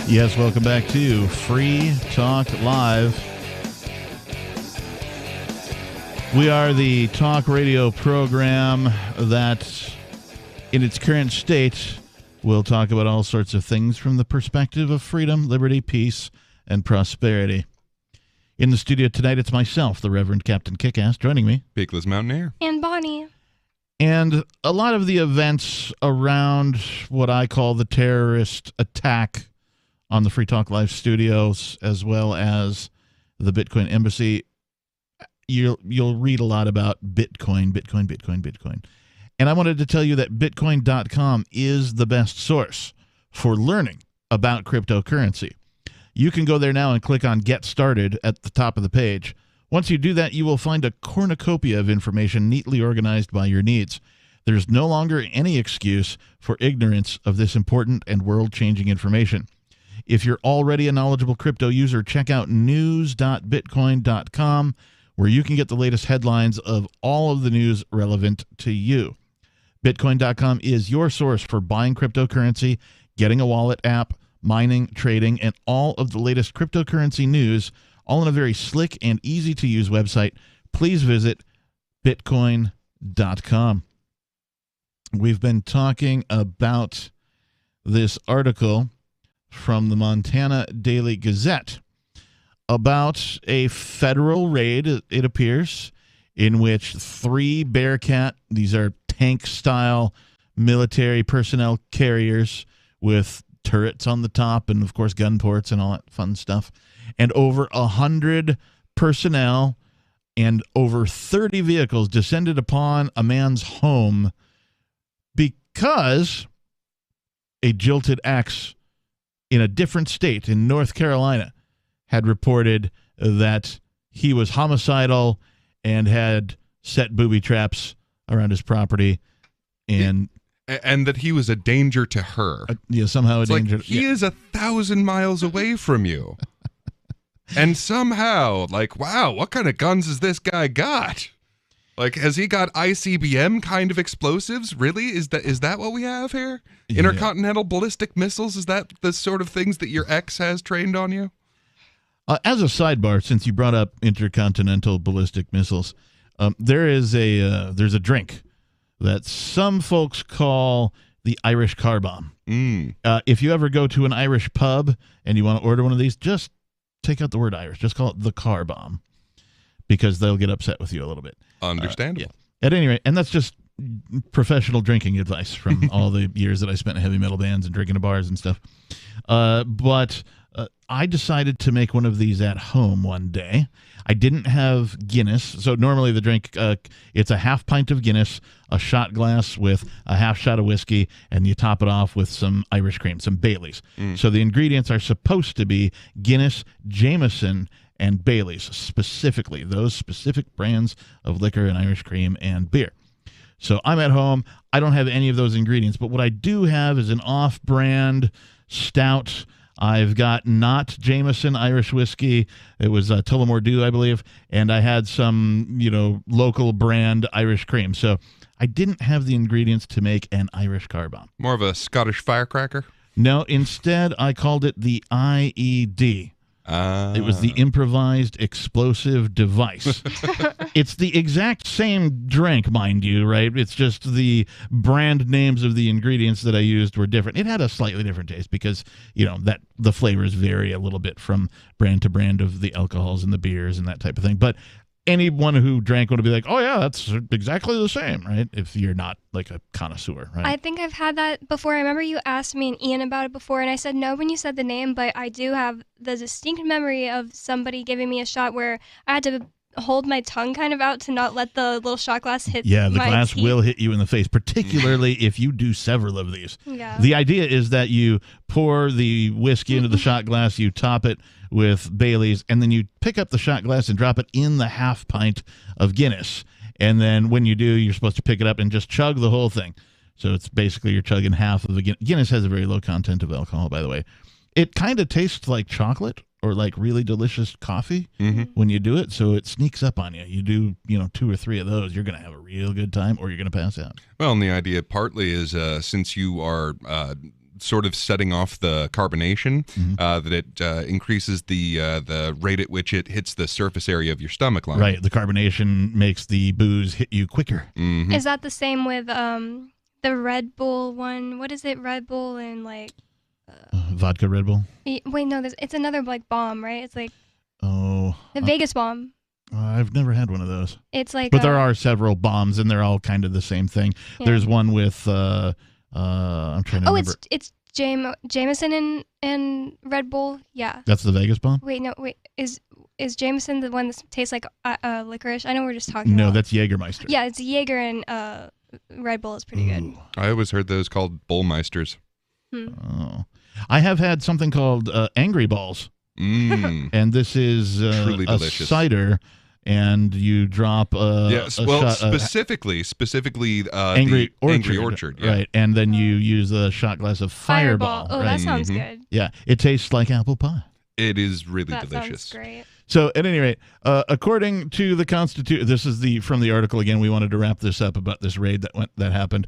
Speaker 1: Yes, welcome back to Free Talk Live. We are the talk radio program that, in its current state, will talk about all sorts of things from the perspective of freedom, liberty, peace, and prosperity. In the studio tonight, it's myself, the Reverend Captain Kickass, joining me.
Speaker 3: Peakless Mountaineer.
Speaker 2: And Bonnie.
Speaker 1: And a lot of the events around what I call the terrorist attack on the Free Talk Live studios, as well as the Bitcoin Embassy, you'll read a lot about Bitcoin. And I wanted to tell you that Bitcoin.com is the best source for learning about cryptocurrency. You can go there now and click on Get Started at the top of the page. Once you do that, you will find a cornucopia of information neatly organized by your needs. There's no longer any excuse for ignorance of this important and world-changing information. If you're already a knowledgeable crypto user, check out news.bitcoin.com, where you can get the latest headlines of all of the news relevant to you. Bitcoin.com is your source for buying cryptocurrency, getting a wallet app, mining, trading, and all of the latest cryptocurrency news, all in a very slick and easy-to-use website. Please visit bitcoin.com. we've been talking about this article from the Montana Daily Gazette about a federal raid, it appears, in which 3 Bearcat, these are tank-style military personnel carriers with turrets on the top and, of course, gun ports and all that fun stuff, and over 100 personnel and over 30 vehicles descended upon a man's home because a jilted ex in a different state, in North Carolina, had reported that he was homicidal and had set booby traps around his property, and
Speaker 3: that he was a danger to her.
Speaker 1: Somehow
Speaker 3: it's
Speaker 1: a danger.
Speaker 3: Like, he is 1,000 miles away from you. And somehow, like, wow, what kind of guns has this guy got? Like, has he got ICBM kind of explosives? Really? Is that what we have here?
Speaker 1: Yeah.
Speaker 3: Intercontinental ballistic missiles? Is that the sort of things that your ex has trained on you?
Speaker 1: As a sidebar, since you brought up intercontinental ballistic missiles, there's a drink that some folks call the Irish car bomb. If you ever go to an Irish pub and you want to order one of these, just take out the word Irish. Just call it the car bomb, because they'll get upset with you a little bit.
Speaker 3: Understandable.
Speaker 1: Yeah. At any rate, and that's just professional drinking advice from all the years that I spent in heavy metal bands and drinking at bars and stuff. But I decided to make one of these at home one day. I didn't have Guinness. So normally the drink, it's a half pint of Guinness, a shot glass with a half shot of whiskey, and you top it off with some Irish cream, some Baileys. So the ingredients are supposed to be Guinness, Jameson, and Baileys, specifically, those specific brands of liquor and Irish cream and beer. So I'm at home. I don't have any of those ingredients, but what I do have is an off-brand stout. I've got not Jameson Irish whiskey. It was Tullamore Dew, I believe, and I had some, local brand Irish cream. So I didn't have the ingredients to make an Irish car bomb.
Speaker 3: More of a Scottish firecracker?
Speaker 1: No, instead I called it the IED. It was the improvised explosive device. It's the exact same drink, mind you, right? It's just the brand names of the ingredients that I used were different. It had a slightly different taste because, that the flavors vary a little bit from brand to brand of the alcohols and the beers and that type of thing. But anyone who drank would be like, oh, yeah, that's exactly the same, right? If you're not like a connoisseur, right?
Speaker 2: I think I've had that before. I remember you asked me and Ian about it before, and I said no when you said the name, but I do have the distinct memory of somebody giving me a shot where I had to hold my tongue kind of out to not let the little shot glass hit
Speaker 1: the
Speaker 2: my
Speaker 1: glass
Speaker 2: teeth.
Speaker 1: will hit you in the face, particularly if you do several of these.
Speaker 2: Yeah.
Speaker 1: The idea is that you pour the whiskey into the shot glass, you top it with Baileys, and then you pick up the shot glass and drop it in the half pint of Guinness. And then when you do, you're supposed to pick it up and just chug the whole thing. So it's basically you're chugging half of the Guinness. Guinness has a very low content of alcohol, by the way. It kind of tastes like chocolate or like really delicious coffee when you do it, so it sneaks up on you. You do, 2 or 3 of those, you're going to have a real good time, or you're going to pass out.
Speaker 3: Well, and the idea partly is since you are sort of setting off the carbonation, that it increases the rate at which it hits the surface area of your stomach line.
Speaker 1: Right, the carbonation makes the booze hit you quicker.
Speaker 2: Is that the same with the Red Bull one? What is it, Red Bull and like...
Speaker 1: Vodka Red Bull?
Speaker 2: Wait, no, it's another like bomb, right? It's like
Speaker 1: the
Speaker 2: Vegas bomb.
Speaker 1: I've never had one of those.
Speaker 2: It's like,
Speaker 1: but there are several bombs, and they're all kind of the same thing. Yeah. There's one with I'm trying to remember.
Speaker 2: It's Jameson and Red Bull. Yeah.
Speaker 1: That's the Vegas bomb.
Speaker 2: Wait, is Jameson the one that tastes like licorice? I know we're just talking.
Speaker 1: No,
Speaker 2: about.
Speaker 1: That's Jägermeister.
Speaker 2: Yeah, it's Jaeger and Red Bull is pretty good.
Speaker 3: I always heard those called Bullmeisters.
Speaker 1: Oh. I have had something called Angry Balls, and this is
Speaker 3: truly
Speaker 1: a
Speaker 3: delicious
Speaker 1: cider, and you drop
Speaker 3: specifically
Speaker 1: Angry
Speaker 3: the
Speaker 1: Orchard,
Speaker 3: yeah.
Speaker 1: right? And then you use a shot glass of Fireball.
Speaker 2: Oh,
Speaker 1: right?
Speaker 2: That sounds good.
Speaker 1: Yeah, it tastes like apple pie.
Speaker 3: It is really
Speaker 2: that
Speaker 3: delicious.
Speaker 2: Sounds great.
Speaker 1: So, at any rate, according to the Constitution, this is from the article again. We wanted to wrap this up about this raid that happened.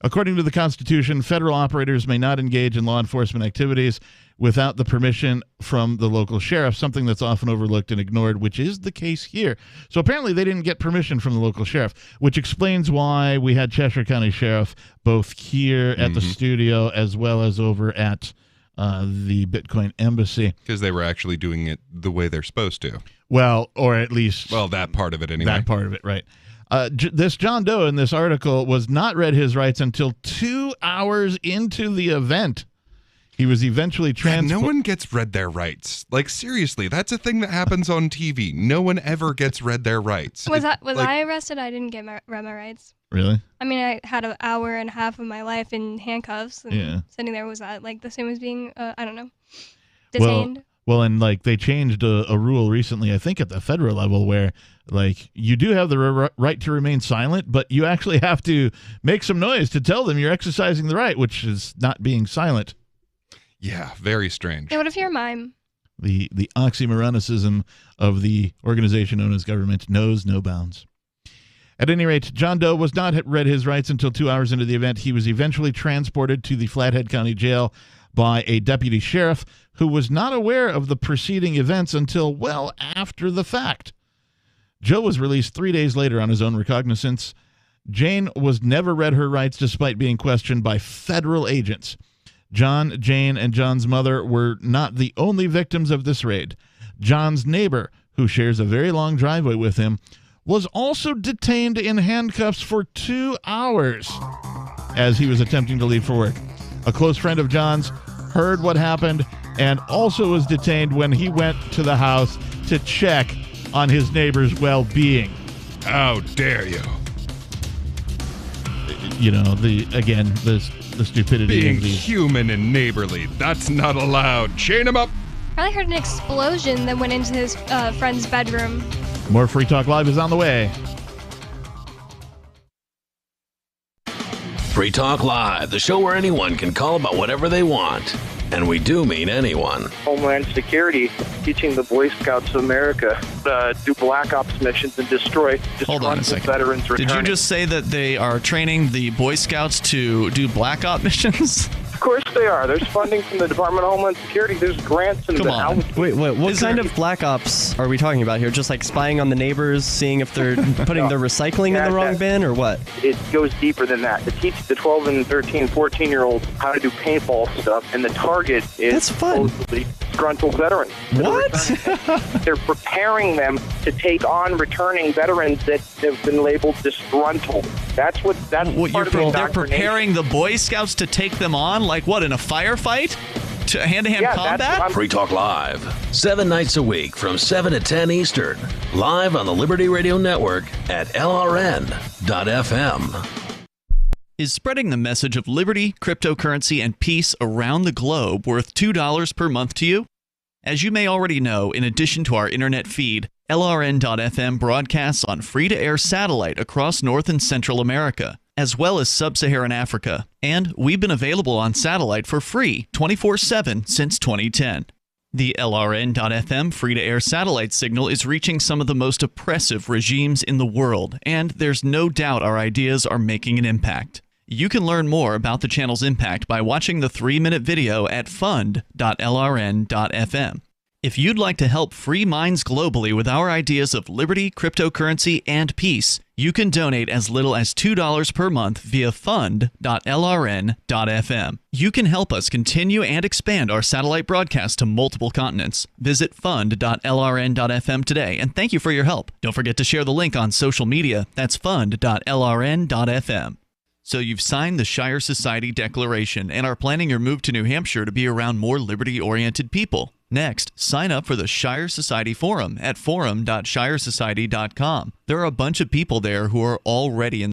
Speaker 1: According to the Constitution, federal operators may not engage in law enforcement activities without the permission from the local sheriff, something that's often overlooked and ignored, which is the case here. So apparently they didn't get permission from the local sheriff, which explains why we had Cheshire County Sheriff both here at the studio as well as over at the Bitcoin Embassy.
Speaker 3: Because they were actually doing it the way they're supposed to.
Speaker 1: Well, or at least...
Speaker 3: Well, that part of it anyway.
Speaker 1: That part of it, right. This John Doe in this article was not read his rights until 2 hours into the event. He was eventually
Speaker 3: No one gets read their rights. Like, seriously, that's a thing that happens on TV. No one ever gets read their rights.
Speaker 2: Was I arrested? I didn't get read my rights.
Speaker 1: Really?
Speaker 2: I mean, I had an hour and a half of my life in handcuffs. And sitting there, was that like the same as being, I don't know, detained?
Speaker 1: Well, and like they changed a rule recently, I think at the federal level, where like you do have the right to remain silent, but you actually have to make some noise to tell them you're exercising the right, which is not being silent.
Speaker 3: Yeah, very strange.
Speaker 2: Yeah, what if you're a mime?
Speaker 1: The oxymoronicism of the organization known as government knows no bounds. At any rate, John Doe was not read his rights until 2 hours into the event. He was eventually transported to the Flathead County Jail by a deputy sheriff who was not aware of the preceding events until well after the fact. Joe was released 3 days later on his own recognizance. Jane was never read her rights despite being questioned by federal agents. John, Jane, and John's mother were not the only victims of this raid. John's neighbor, who shares a very long driveway with him, was also detained in handcuffs for 2 hours as he was attempting to leave for work. A close friend of John's heard what happened and also was detained when he went to the house to check on his neighbor's well-being.
Speaker 3: How dare you?
Speaker 1: You know, the stupidity
Speaker 3: being
Speaker 1: of these.
Speaker 3: Human and neighborly. That's not allowed. Chain him up.
Speaker 2: Probably heard an explosion that went into his friend's bedroom.
Speaker 1: More Free Talk Live is on the way.
Speaker 7: Free Talk Live, the show where anyone can call about whatever they want. And we do mean anyone.
Speaker 8: Homeland Security teaching the Boy Scouts of America to do black ops missions and destroy
Speaker 5: Hold on a second.
Speaker 8: veterans returning.
Speaker 5: Did you just say that they are training the Boy Scouts to do black op missions?
Speaker 8: Of course they are. There's funding from the Department of Homeland Security. There's grants and
Speaker 9: Wait, what kind of black ops are we talking about here? Just like spying on the neighbors, seeing if they're putting their recycling in the wrong bin, or what?
Speaker 8: It goes deeper than that. To teach the 12 and 13, 14-year-olds how to do paintball stuff, and the target is supposedly disgruntled veterans.
Speaker 9: What?
Speaker 8: They're preparing them to take on returning veterans that have been labeled disgruntled. That's part of the indoctrination.
Speaker 5: They're preparing the Boy Scouts to take them on? Like what, in a firefight? To hand-to-hand combat?
Speaker 7: Free Talk Live, 7 nights a week from 7 to 10 Eastern. Live on the Liberty Radio Network at LRN.FM.
Speaker 5: Is spreading the message of liberty, cryptocurrency, and peace around the globe worth $2 per month to you? As you may already know, in addition to our internet feed, LRN.FM broadcasts on free-to-air satellite across North and Central America, as well as Sub-Saharan Africa. And we've been available on satellite for free 24/7 since 2010. The LRN.FM free-to-air satellite signal is reaching some of the most oppressive regimes in the world, and there's no doubt our ideas are making an impact. You can learn more about the channel's impact by watching the 3-minute video at fund.lrn.fm. If you'd like to help free minds globally with our ideas of liberty, cryptocurrency, and peace, you can donate as little as $2 per month via fund.lrn.fm. You can help us continue and expand our satellite broadcast to multiple continents. Visit fund.lrn.fm today, and thank you for your help. Don't forget to share the link on social media. That's fund.lrn.fm. So you've signed the Shire Society Declaration and are planning your move to New Hampshire to be around more liberty-oriented people. Next, sign up for the Shire Society Forum at forum.shiresociety.com. There are a bunch of people there who are already in